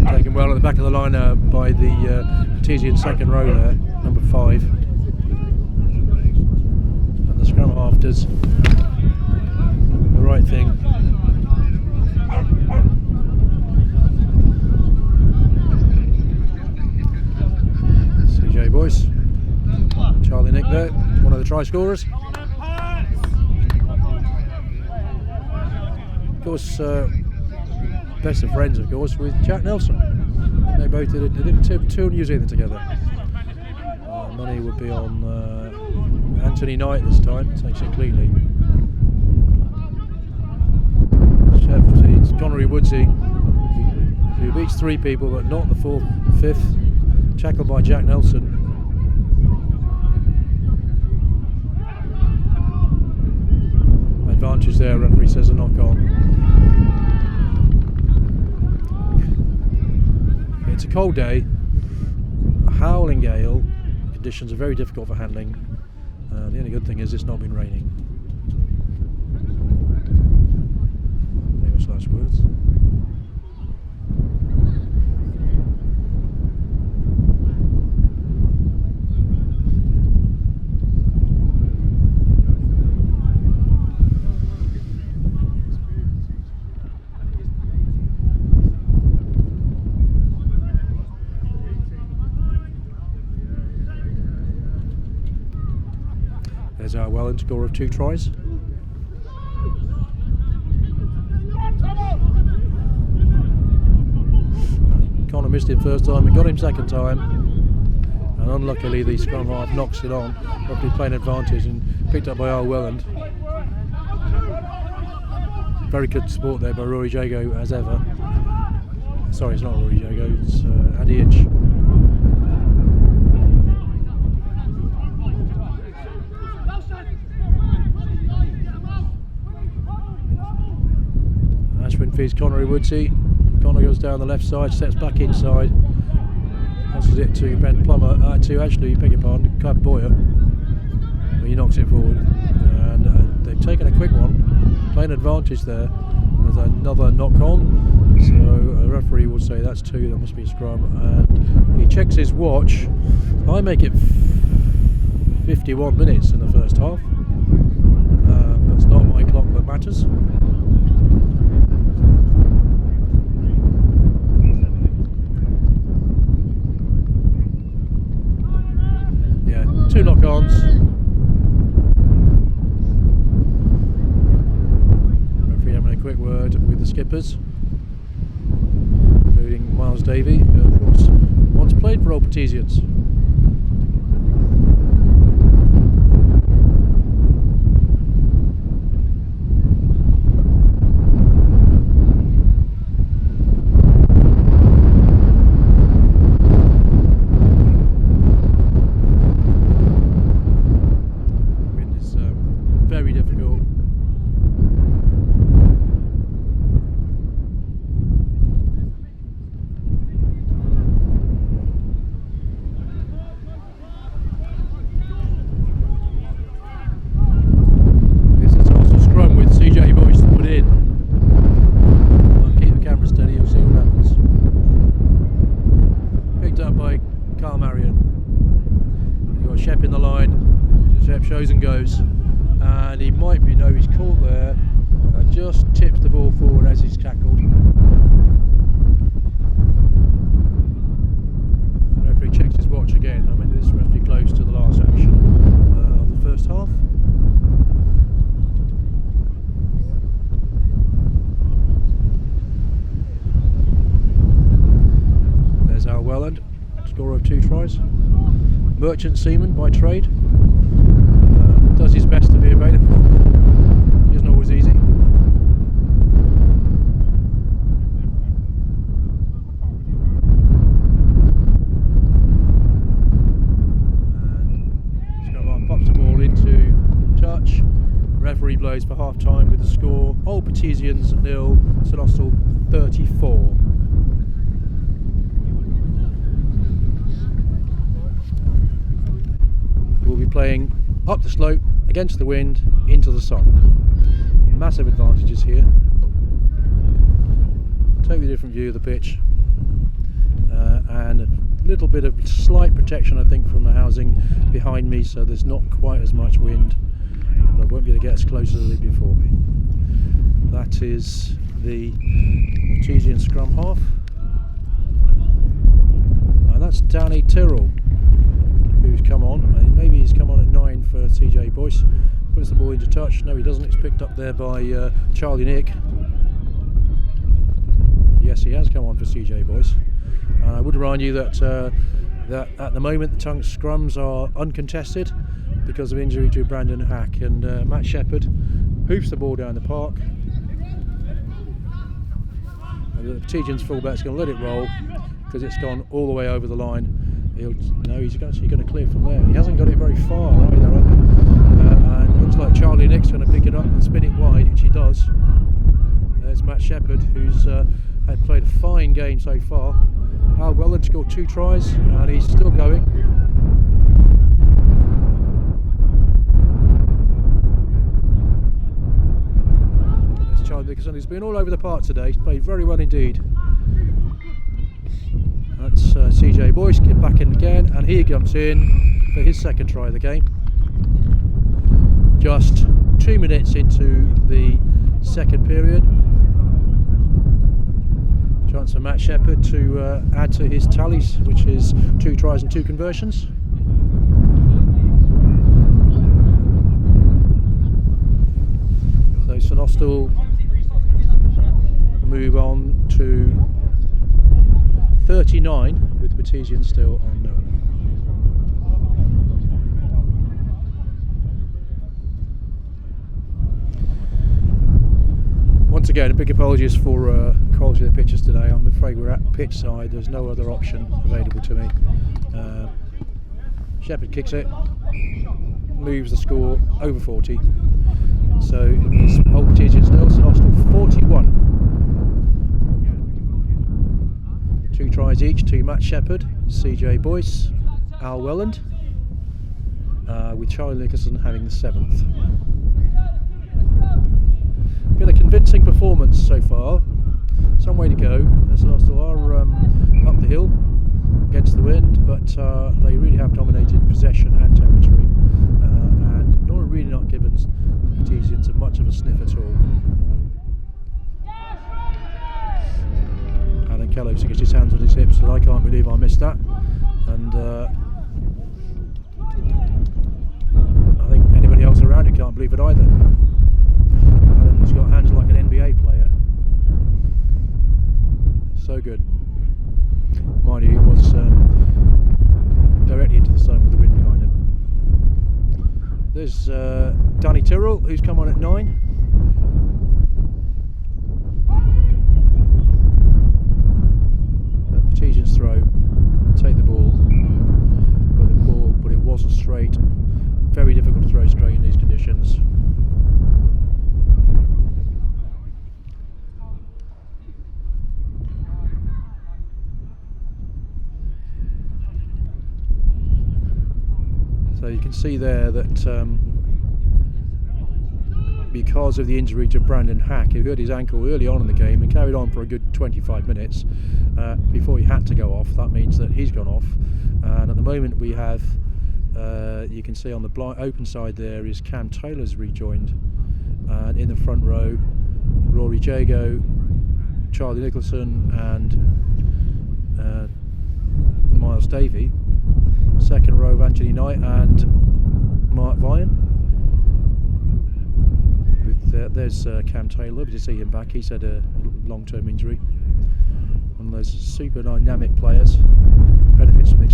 Taken well at the back of the line by the Patesian second row there, number 5. And the scrum half does the right thing. CJ Boyce, Charlie Nick there, one of the try scorers. Of course, best of friends, of course, with Jack Nelson. They both did two New Zealand together. Money would be on Anthony Knight this time, takes it cleanly. Chef, it's Connery Woodsey, who beats 3 people but not the 5th. Tackled by Jack Nelson. Advantage there, referee says a knock on. It's a cold day, a howling gale, conditions are very difficult for handling. The only good thing is it's not been raining. Famous last words. There's our Welland score of 2 tries. Connor missed him first time and got him second time. And unluckily the scrum half knocks it on, probably playing advantage and picked up by our Welland. Very good support there by Rory Jago as ever. Sorry, it's not Rory Jago, it's Andy Inch. Ashwin feeds Connery Woodsey. Connor goes down the left side, steps back inside, passes it to Ben Plummer, beg your pardon, Clive Boyer. But he knocks it forward. And they've taken a quick one, playing advantage there. There's another knock on, so a referee will say that's 2, there must be a scrum. And he checks his watch. I make it 51 minutes in the first half. That's not my clock that matters. Yeah, 2 knock-ons. Referee having a quick word with the skippers, including Miles Davey, who of course once played for old Patesians. Very difficult. This is also scrum with CJ Boyce put in. I'll keep the camera steady, you'll see what happens. Picked up by Carl Marion. You've got Shep in the line. Shep shows and goes. And he might be, no, he's caught there and just tips the ball forward as he's tackled. The referee checks his watch again. I mean, this must be close to the last action of the first half. scorer of 2 tries. Merchant seaman by trade. Does his best to be available. Isn't always easy. Pops the ball into touch. Referee blows for half time with the score: Old Patesians 0, St Austell 34. We'll be playing up the slope, against the wind, into the sun. Massive advantages here. Totally different view of the pitch. And a little bit of slight protection, I think, from the housing behind me, so there's not quite as much wind, but I won't be able to get as close as I did before. That is the Patesian scrum half, and that's Danny Tyrrell, who's come on. Maybe he's come on at 9 for CJ Boyce. Puts the ball into touch. No, he doesn't. It's picked up there by Charlie Nick. Yes, he has come on for CJ Boyce. I would remind you that that at the moment the Tunks scrums are uncontested because of injury to Brandon Hack, and Matt Shepherd hoops the ball down the park. And the Patesians fullback's going to let it roll because it's gone all the way over the line. He's actually going to clear from there. He hasn't got it very far either. And it looks like Charlie Nick's going to pick it up and spin it wide, which he does. There's Matt Shepherd, who's had played a fine game so far. Al Welland scored 2 tries and he's still going. There's Charlie Nicholson, who's been all over the park today. He's played very well indeed. That's CJ Boyce, get back in again, and he comes in for his second try of the game. Just 2 minutes into the second period. Chance for Matt Shepherd to add to his tallies, which is 2 tries and 2 conversions. So St Austell move on to 39 with Patesians still on 0. Once again, a big apologies for quality of the pitches today. I'm afraid we're at pitch side. There's no other option available to me. Shepherd kicks it, moves the score over 40. So it is Old Patesians 0, St Austell 41. 2 tries each to Matt Shepherd, CJ Boyce, Al Welland, with Charlie Nicholson having the 7th. Been a convincing performance so far. Some way to go. St Austell are up the hill against the wind, but they really have dominated possession and territory, and really not given the Patesians much of a sniff at all. Alan Kellogg's gets his hands on his hips, and I can't believe I missed that. And I think anybody else around it can't believe it either. Alan's got hands like an NBA player. So good. Mind you, he was directly into the sun with the wind behind him. There's Danny Tyrrell, who's come on at 9. Patesians throw, take the ball, but it wasn't straight. Very difficult to throw straight in these conditions. So you can see there that because of the injury to Brandon Hack, who hurt his ankle early on in the game and carried on for a good 25 minutes before he had to go off, that means that he's gone off. And at the moment we have, you can see on the open side there is Cam Taylor's rejoined, and in the front row Rory Jago, Charlie Nicholson and Miles Davey. Second row of Anthony Knight and Mark Vian. With there's Cam Taylor. Good to see him back. He's had a long-term injury. One of those super dynamic players. Benefits from the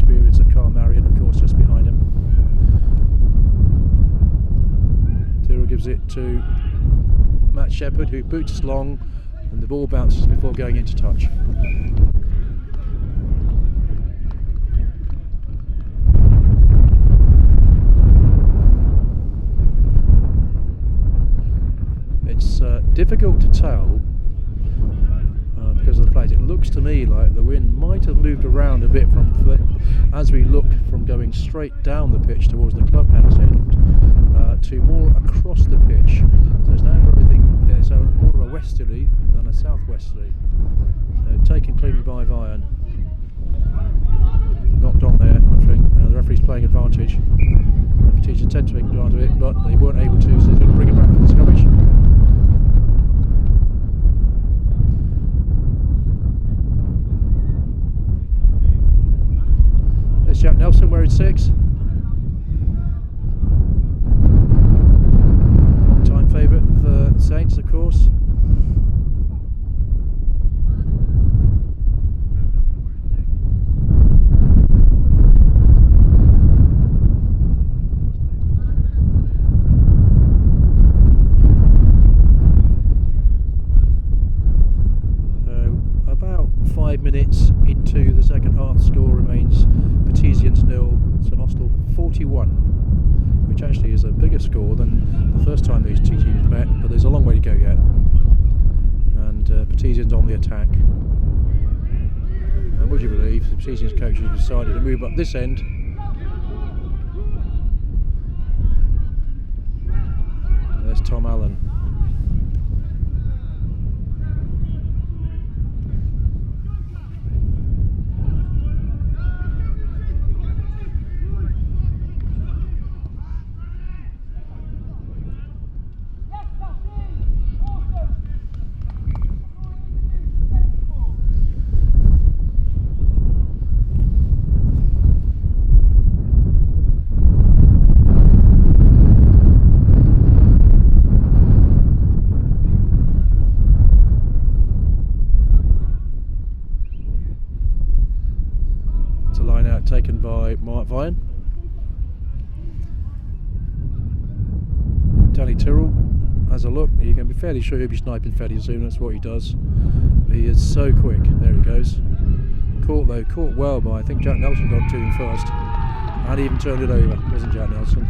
to Matt Shepherd, who boots us long, and the ball bounces before going into touch. It's difficult to tell because of the place. It looks to me like the wind might have moved around a bit as we look from going straight down the pitch towards the clubhouse end to more across the pitch. So it's now everything so more of a westerly than a southwesterly. So taken cleanly by Vian. Knocked on there, I think. The referee's playing advantage. The Patesians tend to make advantage of it, but they weren't able to, so they're going to bring it back for the scrummage. There's Jack Nelson wearing 6. Long-time favourite for Saints, of course. So, about 5 minutes into the second half, the score remains Patesians 0, St Austell 41, which actually is a bigger score than the first time these two teams met, but there's a long way to go yet. And Patesians on the attack. And would you believe the Patesians coach has decided to move up this end. And there's Tom Allen. Taken by Mark Vian. Danny Tyrrell has a look. You can be fairly sure he'll be sniping fairly soon. That's what he does. He is so quick. There he goes. Caught well by, I think Jack Nelson got to him first, and he even turned it over. It wasn't Jack Nelson.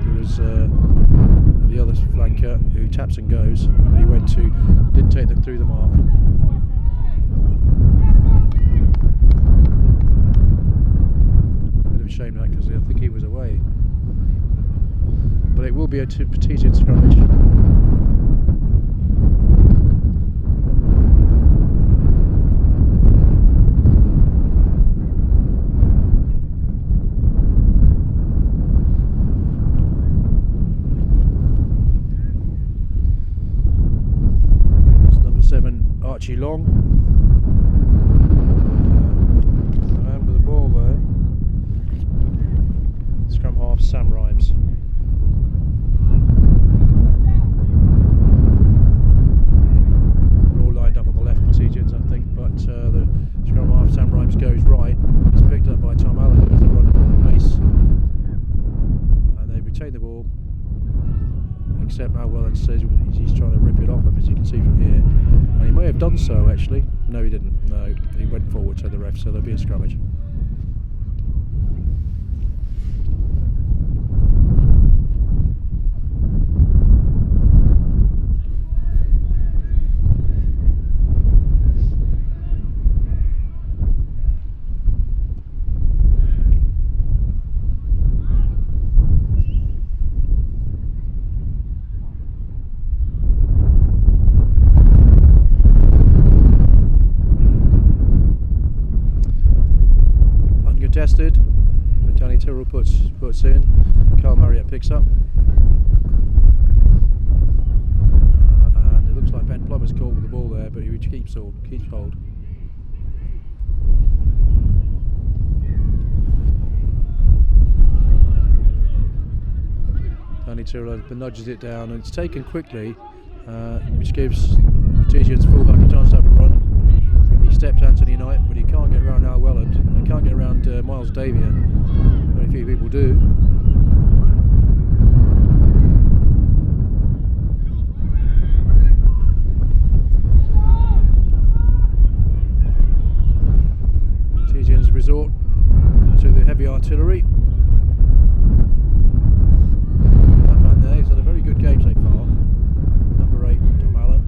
It was the other flanker who taps and goes. But he didn't take them through the mark. Shame that, because I think he was away, but it will be a Patesian scrummage. That's number 7 Archie Long, and with the ball there, scrum half Sam Rhymes. We're all lined up on the left, Patesians, I think, but the scrum half Sam Rhymes goes right. It's picked up by Tom Allen, who has the run from the base, and they retain the ball. Except Mal Welland says he's trying to rip it off him, as you can see from here, and he may have done so actually. No, he didn't. No, he went forward to the ref, so there'll be a scrummage. Contested, so Danny Tyrrell puts in, Carl Marriott picks up, and it looks like Ben Plummer's caught with the ball there, but he keeps hold. Danny Tyrrell nudges it down, and it's taken quickly, which gives Patesians fullback a chance to have a run. He steps Anthony Knight, but he can't get around Al Welland. He can't get around Miles Davia. Very few people do. to the heavy artillery. That man there has had a very good game so far. Number 8, Tom Allen.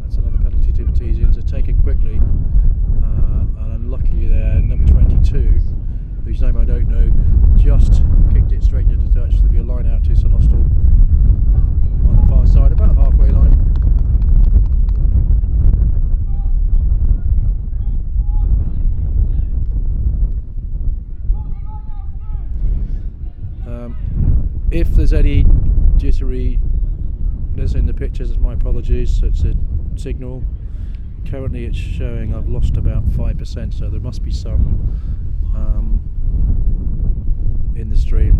That's another penalty to Patesians. They're taken quickly. And unluckily there, number 22, whose name I don't know, just kicked it straight into touch. There'll be a line out to St Austell on the far side, about the halfway line. If there's any jitteriness in the pictures, my apologies. It's a signal. Currently it's showing I've lost about 5%, so there must be some in the stream,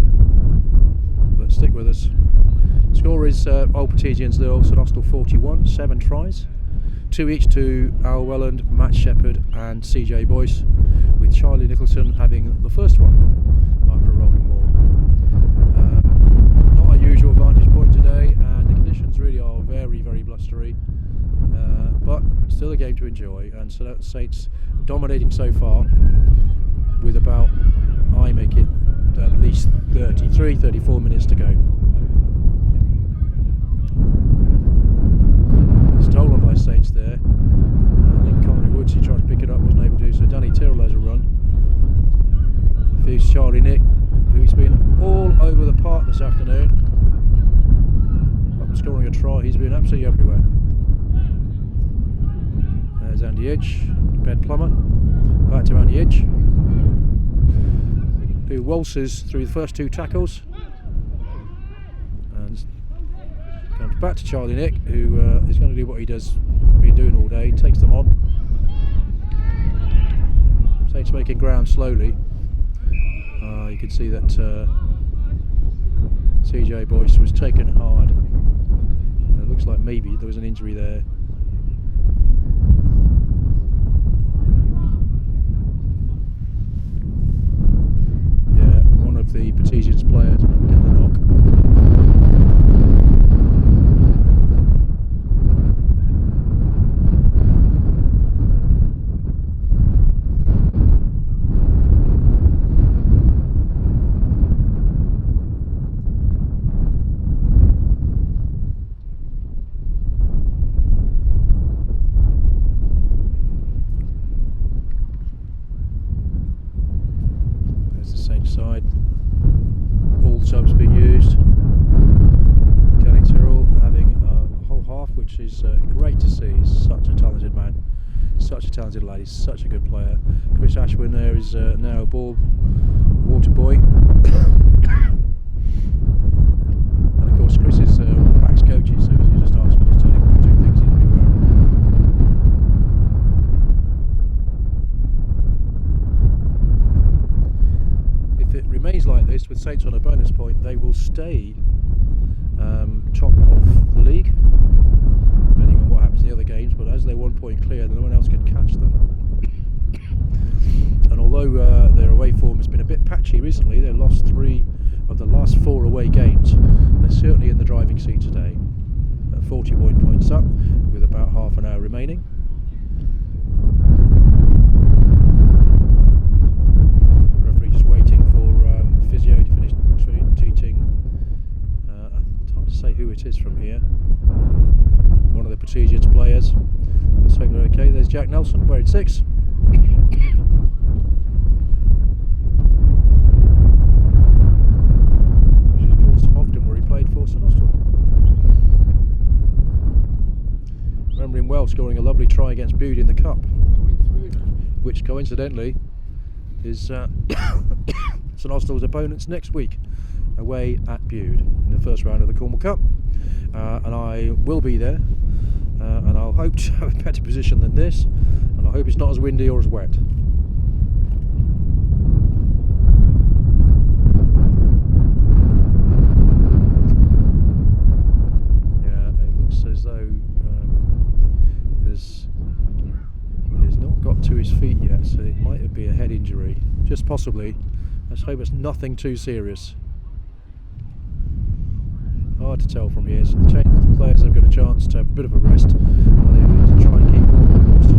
but stick with us. Score is Old Patesians 0, St Austell 41, 7 tries, 2 each to Al Welland, Matt Shepherd and CJ Boyce, with Charlie Nicholson having the first one after a rolling maul. Not a usual vantage point today, and the conditions really are very, very blustery, but still a game to enjoy, and so Saints dominating so far with about, I make it at least 34 minutes to go. Stolen by Saints there. I think Connery Woodsy tried to pick it up, wasn't able to, so Danny Tyrrell has a run. There's Charlie Nick, who's been all over the park this afternoon. After scoring a try, he's been absolutely everywhere. There's Andy Edge, Ben Plummer. Back to Andy Edge, who waltzes through the first 2 tackles and comes back to Charlie Nick, who is going to do what he does, been doing all day, takes them on. Saints making ground slowly. You can see that CJ Boyce was taken hard. It looks like maybe there was an injury there. The Patesians players maybe down the knock. There's the Saints side. All subs being used. Danny Tyrrell having a whole half, which is great to see. He's such a talented man, such a talented lad. He's such a good player. Chris Ashwin there is now a water boy. And of course Chris is one of the backs coaches, so you just ask him, you tell him what 2 things he'd be wearing. If it remains like this with Saints on a bonus point, they will stay top of the league, depending on what happens in the other games, but as they're 1 point clear, no one else can catch them. And although their away form has been a bit patchy recently, they've lost 3 of the last 4 away games, they're certainly in the driving seat today. 41 points up with about half an hour remaining. Physio to finish teaching. It's hard to say who it is from here. One of the Patesians players. Let's hope they're okay. There's Jack Nelson wearing 6. Which is of course often where he played for St Austell. Remember him well, scoring a lovely try against Bude in the Cup, which coincidentally is St Austell's opponents next week, away at Bude in the first round of the Cornwall Cup, and I will be there, and I'll hope to have a better position than this, and I hope it's not as windy or as wet. Yeah, it looks as though he's not got to his feet yet, so it might be a head injury, just possibly. Let's hope it's nothing too serious. hard to tell from here. So the players have got a chance to have a bit of a rest. But they need to try and keep warm, of course.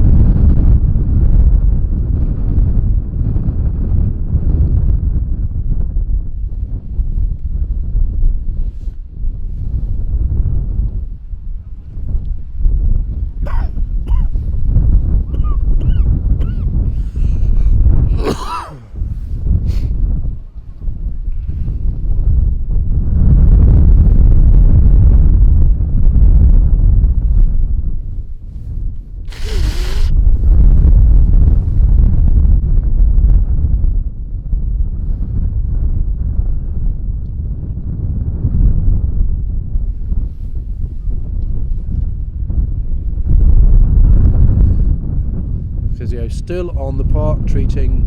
Physio still on the park treating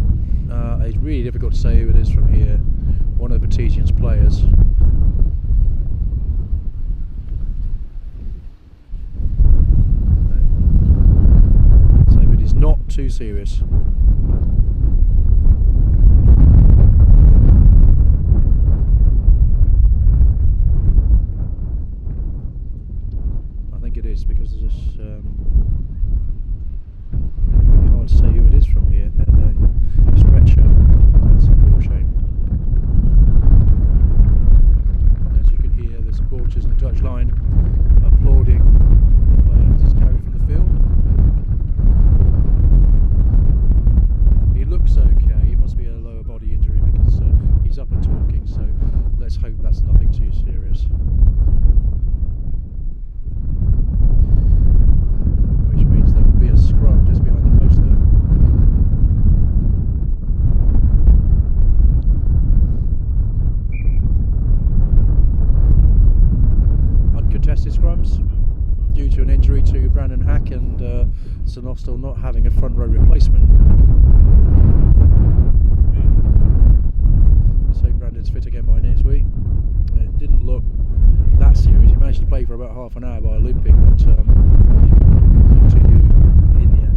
it's really difficult to say who it is from here, one of the Patesians players. So it is not too serious. I think it is because there's this hard to say who it is from here. Then stretcher, that's a real shame. And as you can hear, the supporters on the touchline applauding the player as he's carried from the field. He looks okay. He must be a lower body injury because he's up and talking. So let's hope that's nothing too serious. Which means there will be a scrum just behind the post there. Uncontested scrums due to an injury to Brandon Hack and St Austell not having a front row replacement. Let's hope Brandon's fit again by next week. It didn't look that serious. He managed to play for about half an hour by limping, but continued in the end.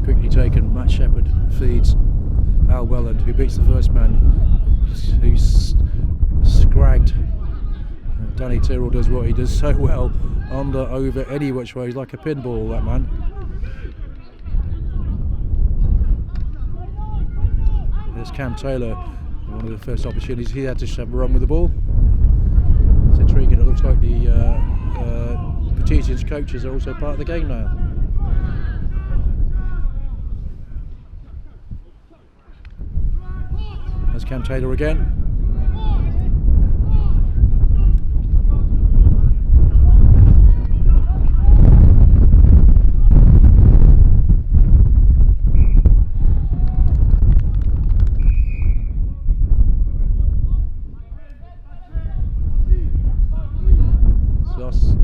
Quickly taken, Matt Shepherd feeds Al Welland, who beats the first man, who's scragged. Danny Tyrrell does what he does so well, under, over, any which way. He's like a pinball, that man. There's Cam Taylor, one of the first opportunities he had to have a run with the ball. It's intriguing. It looks like the Patesians coaches are also part of the game now. There's Cam Taylor again.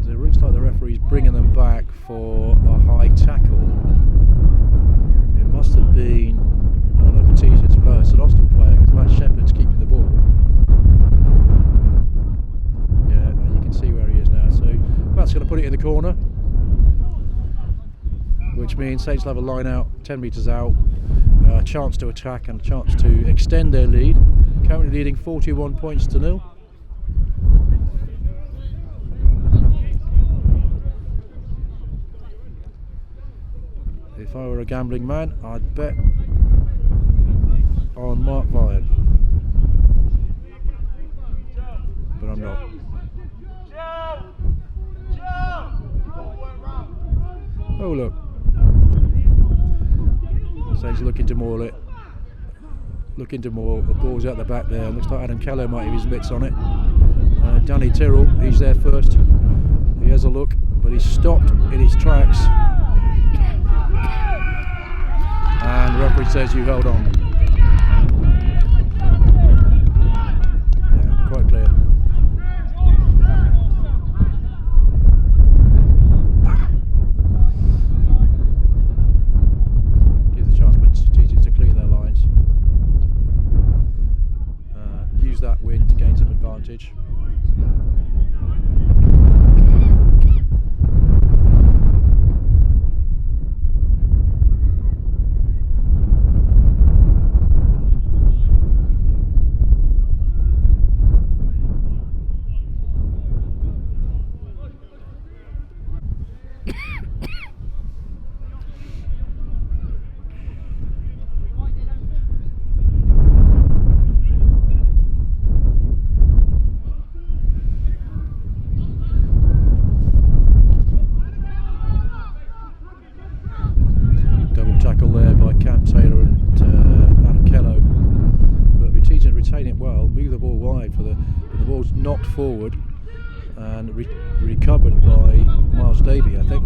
It looks like the referee's bringing them back for a high tackle. It must have been on a Patesians player, St Austell player, because Matt Shepherd's keeping the ball. Yeah, and you can see where he is now. So Matt's going to put it in the corner, which means Saints will have a line out, 10 metres out, a chance to attack and a chance to extend their lead. Currently leading 41 points to 0. If I were a gambling man, I'd bet on Mark Vine, but I'm not. Oh look, Saints looking to maul it, looking to maul. The ball's out the back there. Looks like Adam Keller might have his mitts on it. Danny Tyrrell, he's there first. He has a look, but he's stopped in his tracks. And the referee says you held on. Yeah, quite clear. Gives a chance for Patesians to clear their lines. Use that win to gain some advantage. knocked forward and recovered by Miles Davey, I think.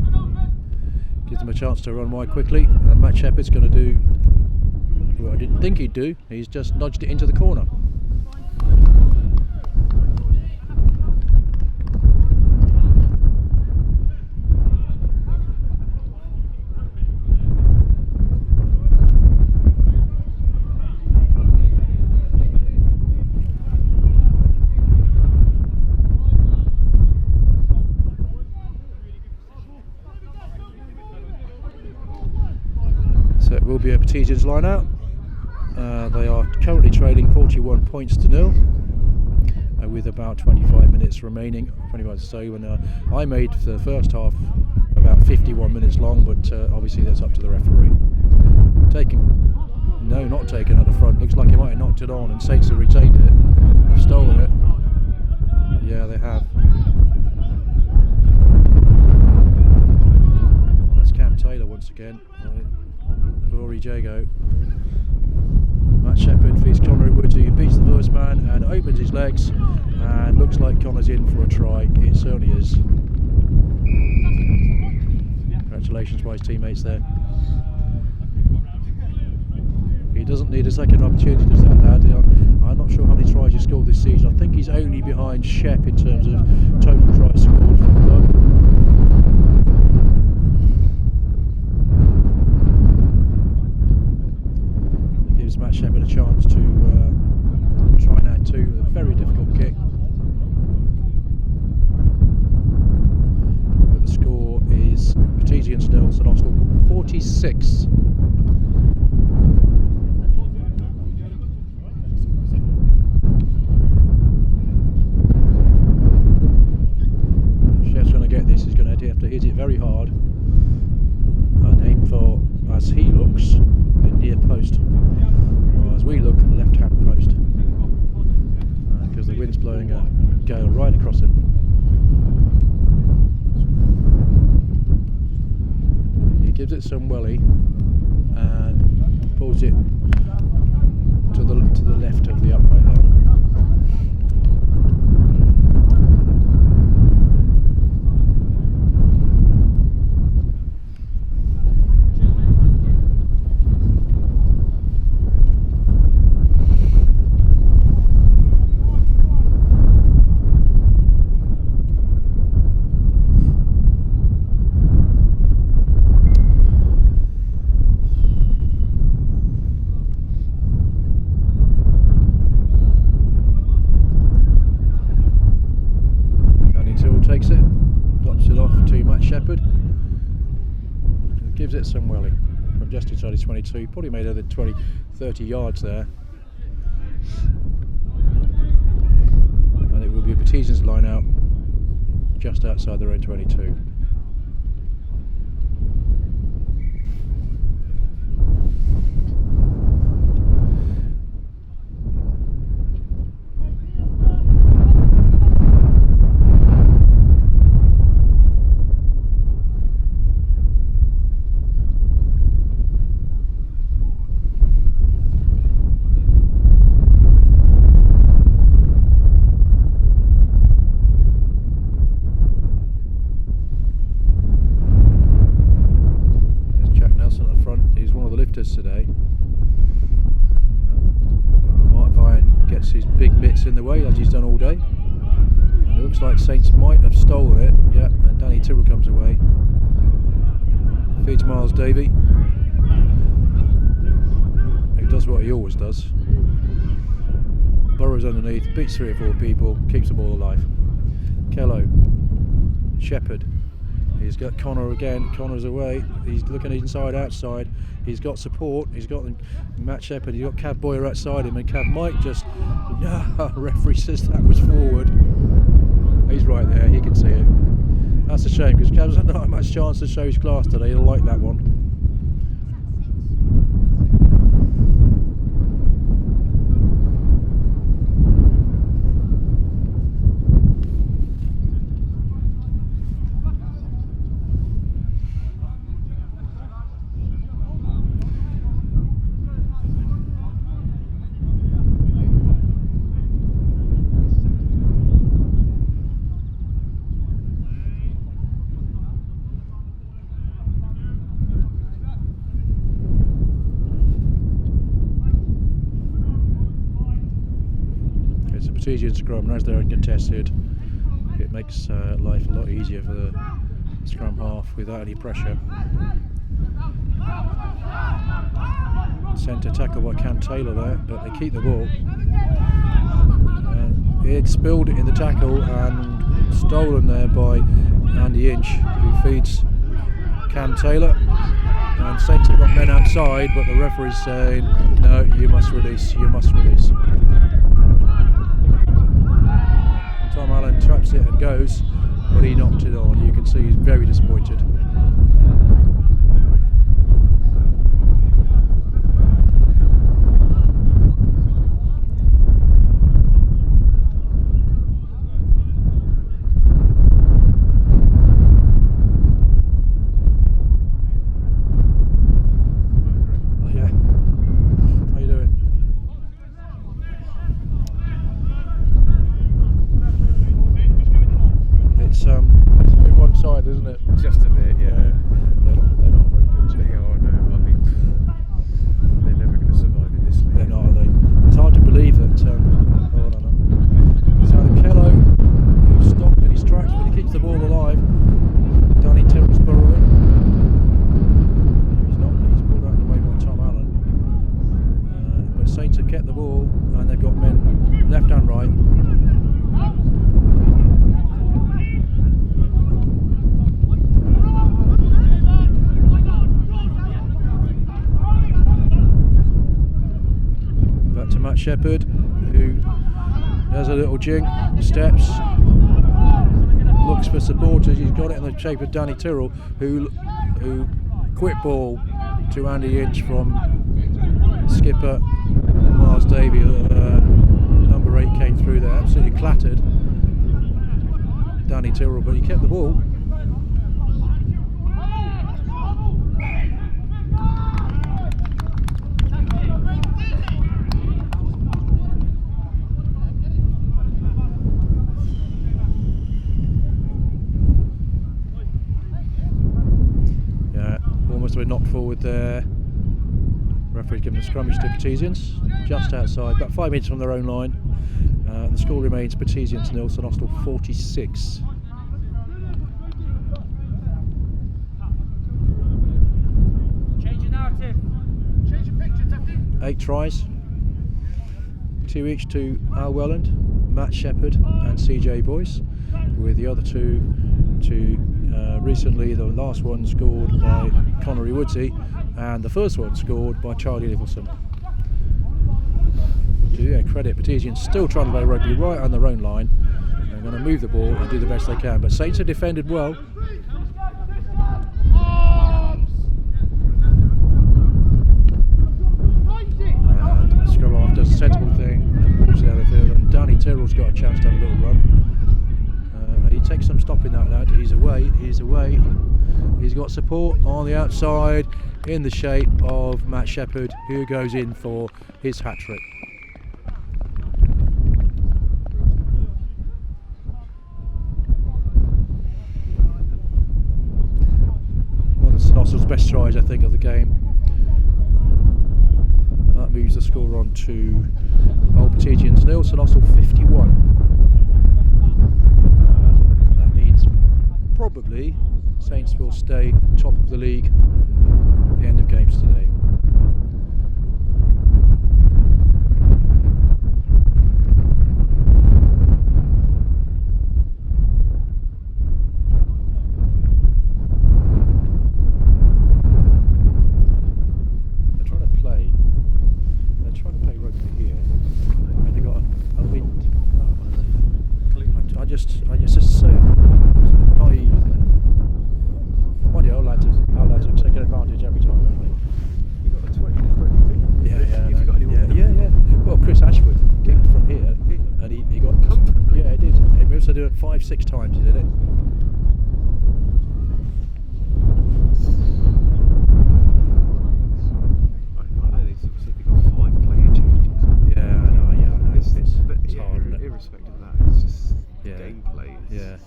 Gives him a chance to run wide quickly, and Matt Shepherd's going to do what I didn't think he'd do. He's just nudged it into the corner. So it will be a Patesians line out. They are currently trailing 41 points to 0 with about 25 minutes remaining. 25 to so, and I made the first half about 51 minutes long, but obviously that's up to the referee. Not taken at the front. Looks like he might have knocked it on, and Saints have retained it. They've stolen it. Yeah, they have. That's Cam Taylor once again. Rory Jago. Matt Shepherd feeds Connor Woods, who beats the first man and opens his legs, and looks like Connor's in for a try. It certainly is. Congratulations by his teammates there. He doesn't need a second opportunity, does that lad? I'm not sure how many tries he's scored this season. I think he's only behind Shep in terms of total tries scored for the club. Matt Shepherd a chance to try and add two with a very difficult kick. But the score is Patesians 0, St Austell 46. Sheff's going to get this. He's going to have to hit it very hard and aim for, as he looks, the near post. As we look at the left hand post, because the wind's blowing a gale right across him. He gives it some welly and pulls it to the left of the upright there. Takes it, drops it off to Matt Shepherd, and gives it some welly from just inside his 22. Probably made over 20-30 yards there, and it will be a Patesians line out just outside their own 22. Today. Mark Vine gets his big mitts in the way as he's done all day, and it looks like Saints might have stolen it. Yeah, and Danny Tyrrell comes away, feeds Miles Davey, who does what he always does, burrows underneath, beats 3 or 4 people, keeps the ball alive. Kello, Shepherd, he's got Connor again. Connor's away. He's looking inside, outside. He's got support. He's got Matt Shepherd. He's got Cav Boyer outside him, and Cav might just. No, referee says that was forward. He's right there. He can see it. That's a shame because Cav's not had much chance to show his class today. He'll like that one. Patesian scrum, and as they're uncontested, it makes life a lot easier for the scrum half without any pressure. Centre tackle by Cam Taylor there, but they keep the ball. He expelled it in the tackle and stolen there by Andy Inch, who feeds Cam Taylor. And Saints have got men outside, but the referee's saying, no, you must release, you must release. Tom Allen traps it and goes, but he knocked it on. You can see he's very disappointed. It's a bit one-sided, isn't it?
Just a bit, yeah.
They're not very good.
They are, no. I mean, they're never going to survive in this league.
They're not, are they? It's hard to believe that. Oh, no. It's either Kello, who stopped in his tracks, but he keeps the ball alive. Danny Tyrrell's burrowing. He's not. He's pulled out of the way by Tom Allen. But Saints have kept the ball, and they've got men left and right. To Matt Shepherd, who does a little jink, steps, looks for supporters. He's got it in the shape of Danny Tyrrell, who quick ball to Andy Inch from skipper Miles Davey. Number 8 came through there, absolutely clattered Danny Tyrrell, but he kept the ball. Must have been knocked forward there. Referee's given a scrummage to Patesians, just outside, about 5 metres from their own line. The score remains Patesians 0, St Austell 46.
Change your narrative. Change your picture, Tuffy.
8 tries, 2 each to Al Welland, Matt Shepherd and CJ Boyce, with the other two to recently, the last one scored by Connery Woodsey and the first one scored by Charlie Nicholson. So yeah, credit Patesians still trying to play rugby right on their own line. They're going to move the ball and do the best they can, but Saints have defended well. And scrum off does a sensible thing, moves the other field, and Danny Tyrrell's got a chance to have a little run. He takes some stopping, that lad. He's away. He's got support on the outside in the shape of Matt Shepherd, who goes in for his hat-trick. One of St Austell's best tries, I think, of the game. That moves the score on to Old Patesians 0, St Austell 51. Probably Saints will stay top of the league at the end of games today. They're trying to play rugby here, and they got a wind. I just so naive, isn't it? Mind you, our lads have taken advantage every time, haven't they?
You got a 20, didn't you?
Yeah.
If you got anyone
Yeah. Well, Chris Ashford kicked from here, and he got comfortably. Yeah, he did. He must have done it 5-6 times. He did it.
I know they said they got 5 player changes.
Yeah, I know. It's
Yeah,
hard, isn't it?
irrespective of that, it's just
Yeah.
gameplay.
Yeah.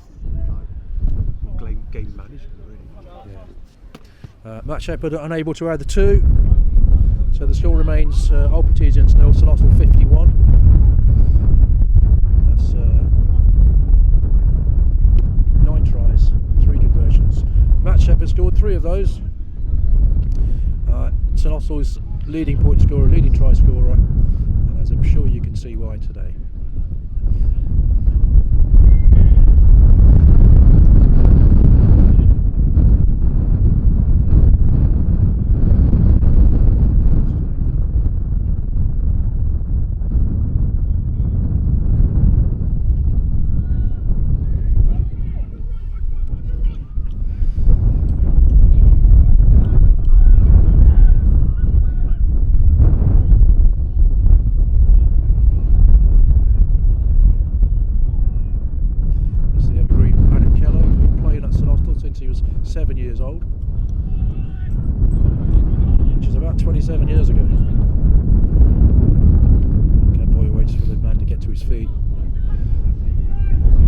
Like game management, really.
Yeah. Matt Shepherd unable to add the 2, so the score remains Old Patesians 0, St Austell 51. Shepherd scored 3 of those. St Austell's leading point scorer, leading try scorer, and as I'm sure you can see why today. He was 7 years old, which is about 27 years ago. Cowboy waits for the man to get to his feet.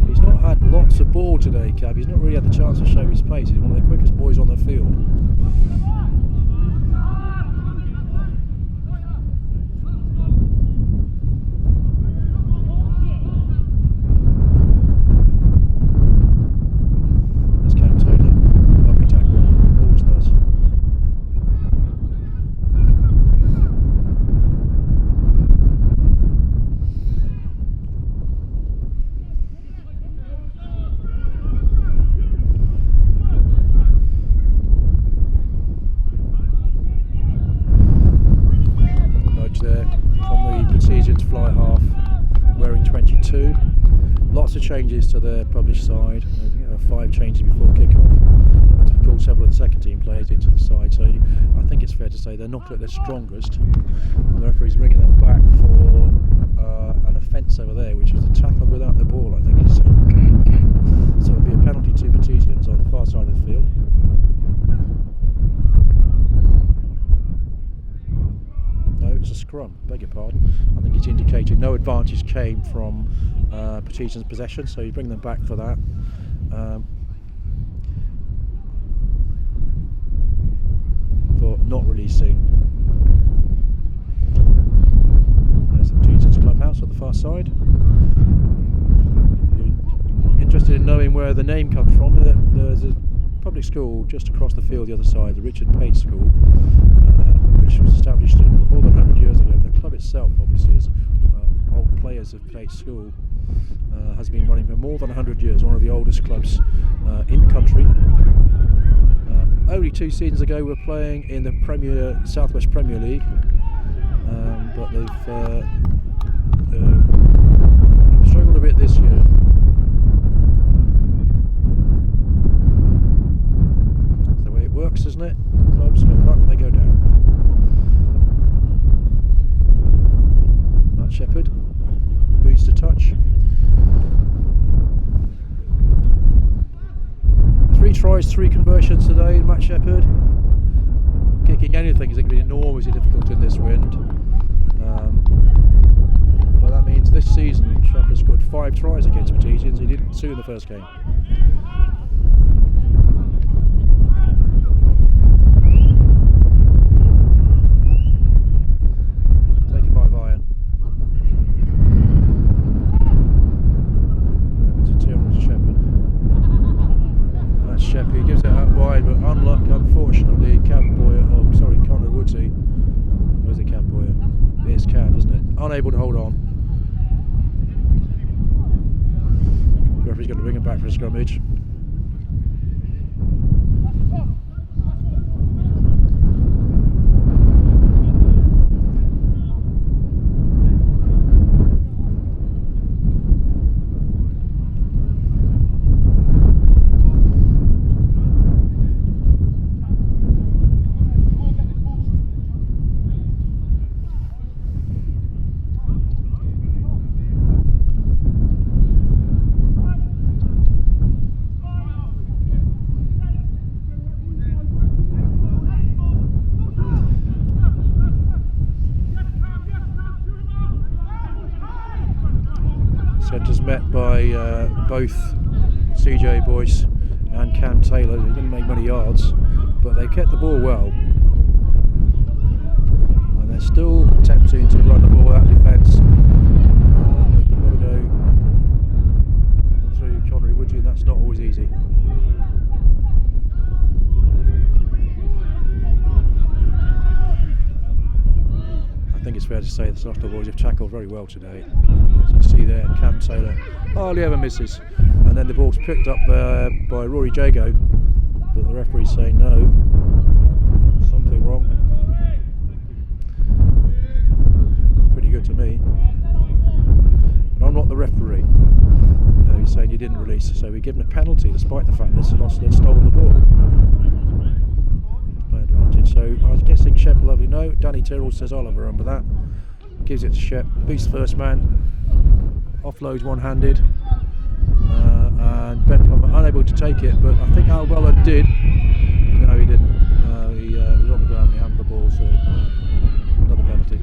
He's not had lots of ball today, Cab. He's not really had the chance to show his pace. He's one of the quickest boys on the field. There from the Patesians fly half, wearing 22. Lots of changes to their published side. I think there are 5 changes before kick-off. And of course several of the second team players into the side, so I think it's fair to say they're not at their strongest. The referee's bringing them back for an offence over there, which was a tackle without the ball, I think he's saying. So it'll be a penalty to Patesians on the far side of the field. It's a scrum, beg your pardon. I think he's indicating no advantage came from Patesians' possession, so you bring them back for that. For not releasing. There's the Patesians clubhouse at the far side. If you're interested in knowing where the name comes from, there's a public school just across the field the other side, the Richard Pate School, which was established more than 100 years ago. The club itself, obviously, as old players of Pate School, has been running for more than 100 years, one of the oldest clubs in the country. Only 2 seasons ago we were playing in the Southwest Premier League, but they've struggled a bit this year. That's the way it works, isn't it? Clubs go up, they go down. Matt Shepherd, boots to touch. 3 tries, 3 conversions today, Matt Shepherd. Kicking anything is going to be enormously difficult in this wind. But that means this season Shepherd scored 5 tries against Patesians. He didn't 2 in the first game. Taken by Vian. Sheppy gives it out wide, but unfortunately, Conor Woodsey. Where's the Cab Boyer? It's Cab, isn't it? Unable to hold on. The referee's going to bring him back for a scrummage. Centres met by both CJ Boyce and Cam Taylor. They didn't make many yards, but they kept the ball well. And they're still attempting to run the ball out of defence. But you've got to go through Conor Woodsey, and that's not always easy. fair to say the St Austell boys have tackled very well today. As you see there, Cam Taylor hardly ever misses. And then the ball's picked up by Rory Jago, but the referee's saying no, something wrong. Pretty good to me. But I'm not the referee. He's saying you didn't release, so we give him a penalty despite the fact that St Austell had stolen the ball. Play advantage. So I was guessing Shep will have a no. Danny Tyrrell says I'll have a run with that. Gives it to Shep, beats first man, offloads one-handed, and Ben Plummer unable to take it, but I think Al Weller did. No, he didn't. He was on the ground, he handled the ball, so another penalty.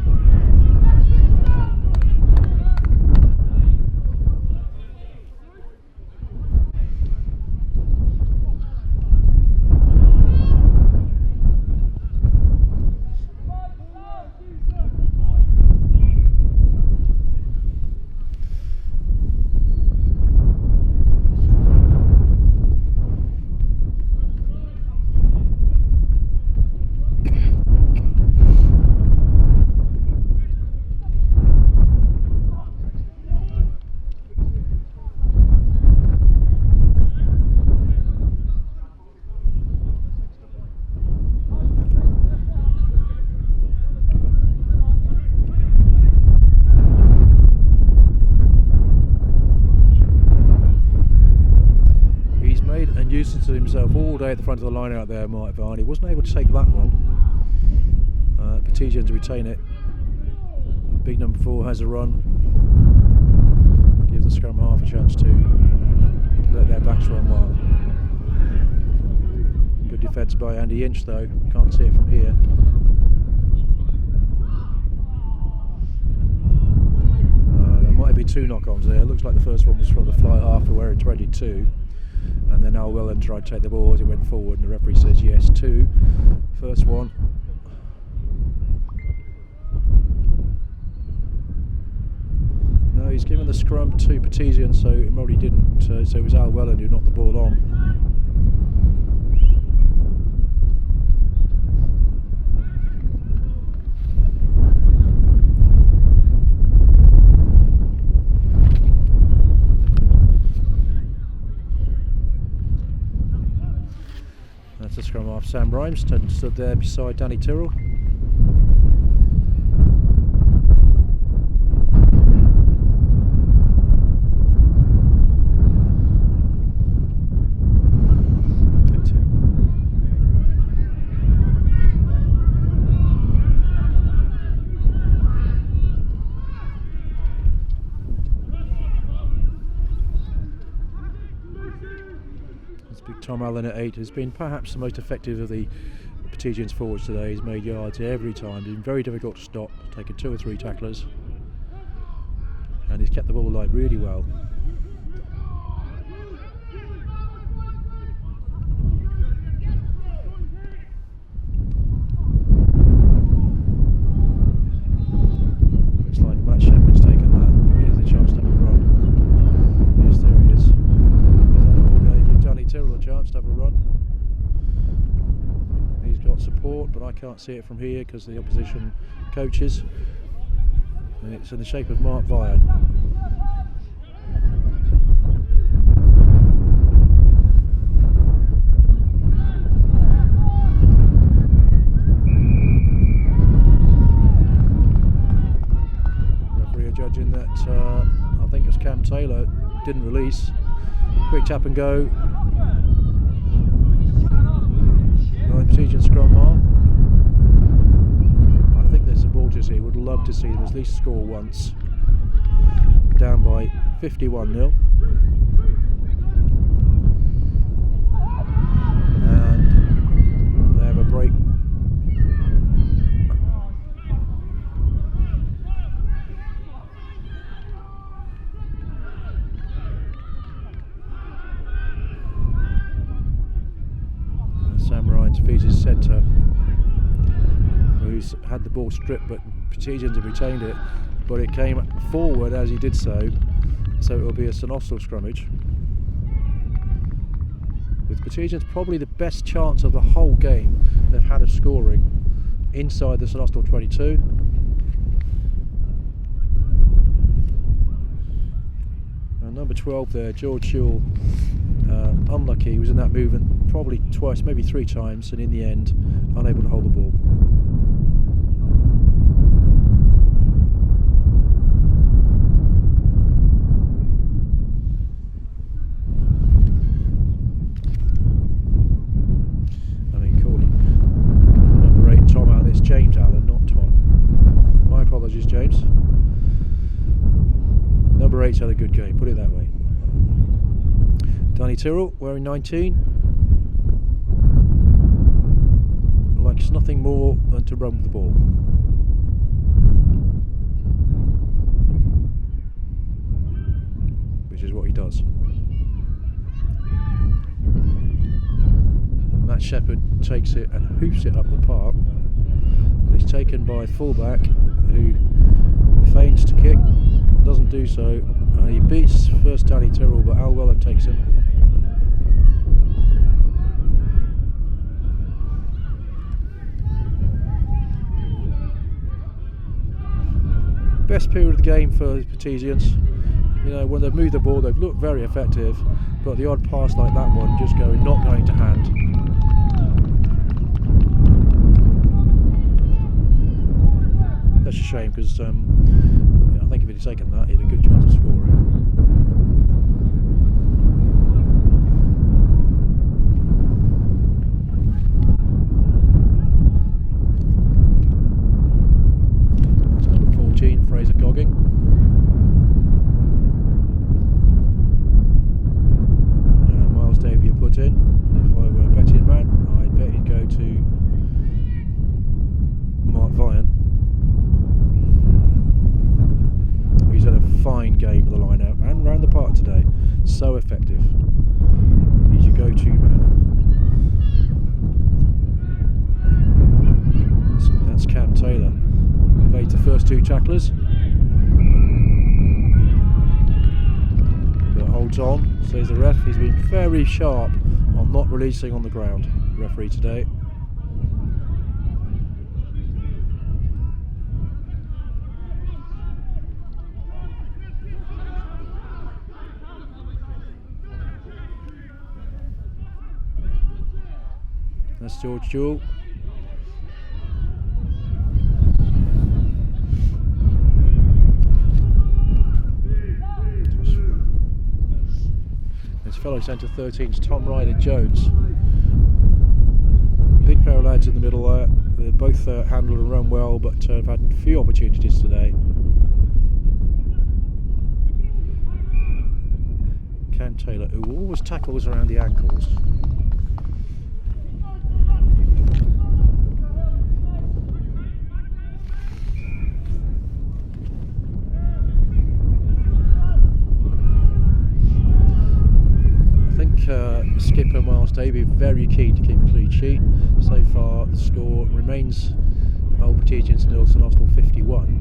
Nuisance to himself all day at the front of the line out there, Mike Varney. Wasn't able to take that one. Patesians retain it. Big number 4 has a run. Gives the scrum half a chance to let their backs run well. Good defence by Andy Inch though. Can't see it from here. There might be 2 knock-ons there. Looks like the first one was from the fly half where it's ready 2. And then Al Wellen tried to take the ball as it went forward, and the referee says yes, 2. First one. No, he's given the scrum to Patesians, so it probably didn't. So it was Al Wellen who knocked the ball on. That's the scrum half. Sam Rhymes stood there beside Danny Tyrrell. Tom Allen at 8 has been perhaps the most effective of the Patesians forwards today. He's made yards every time, been very difficult to stop, taken 2 or 3 tacklers, and he's kept the ball alive really well. Looks like Matt Shepard's taken that. Here's the chance to have a run. Yes, there he is. Danny Tyrrell a chance to have a run. He's got support, but I can't see it from here because the opposition coaches. And it's in the shape of Mark Viard. Referee judging that I think it was Cam Taylor didn't release. Quick tap and go. Patesian scrum half. I think there's supporters here would love to see them at least score once. Down by 51-0. And they have a break. Sam Ryan's feeds his centre, who's had the ball stripped, but Patesians have retained it, but it came forward as he did so it will be a St Austell scrummage, with Patesians probably the best chance of the whole game they've had of scoring inside the St Austell 22. Number 12 there, George Shule. Unlucky, he was in that movement probably twice, maybe 3 times, and in the end, unable to hold the ball. I mean, calling number 8 Tom out, it's James Allen, not Tom. My apologies, James. Number 8's had a good game, put it that way. Danny Tyrrell, wearing 19, likes nothing more than to run with the ball. Which is what he does. Matt Shepherd takes it and hoops it up the park, but it's taken by fullback who feigns to kick, doesn't do so, and he beats first Danny Tyrrell, but Al Wellen takes him. Best period of the game for the Patesians. You know, when they've moved the ball, they've looked very effective, but the odd pass like that one just not going to hand. That's a shame, because I think if he'd taken that, he had a good chance of scoring. That's number 14, Fraser Gogging. And Miles Davey put in. And if I were a betting man, I'd bet he'd go to Mark Vian. He's had a fine game of the line out and round the park today. So effective. He's your go-to man. That's Cam Taylor. Evades the first 2 tacklers, but holds on, says the ref. He's been very sharp on not releasing on the ground, the referee today. That's George Jewell. His fellow centre 13's Tom Ryder Jones. Big pair of lads in the middle there. They both handled and run well, but have had a few opportunities today. Cam Taylor, who always tackles around the ankles. Skipper Miles Davey very keen to keep a clean sheet. So far the score remains Old Patesians 0, St Austell 51,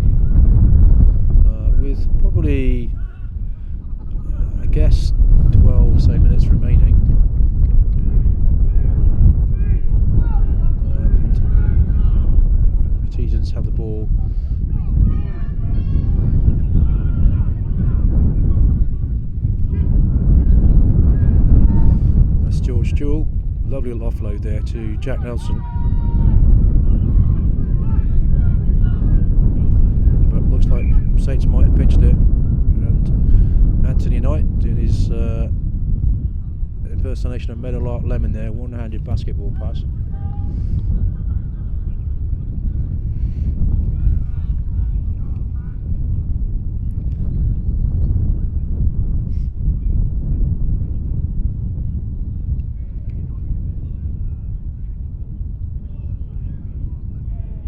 with probably I guess 12 so minutes remaining, and Patesians have the ball. George Jewell, lovely little offload there to Jack Nelson, but looks like Saints might have pinched it, and Anthony Knight doing his impersonation of Meadowlark Lemon there, one-handed basketball pass.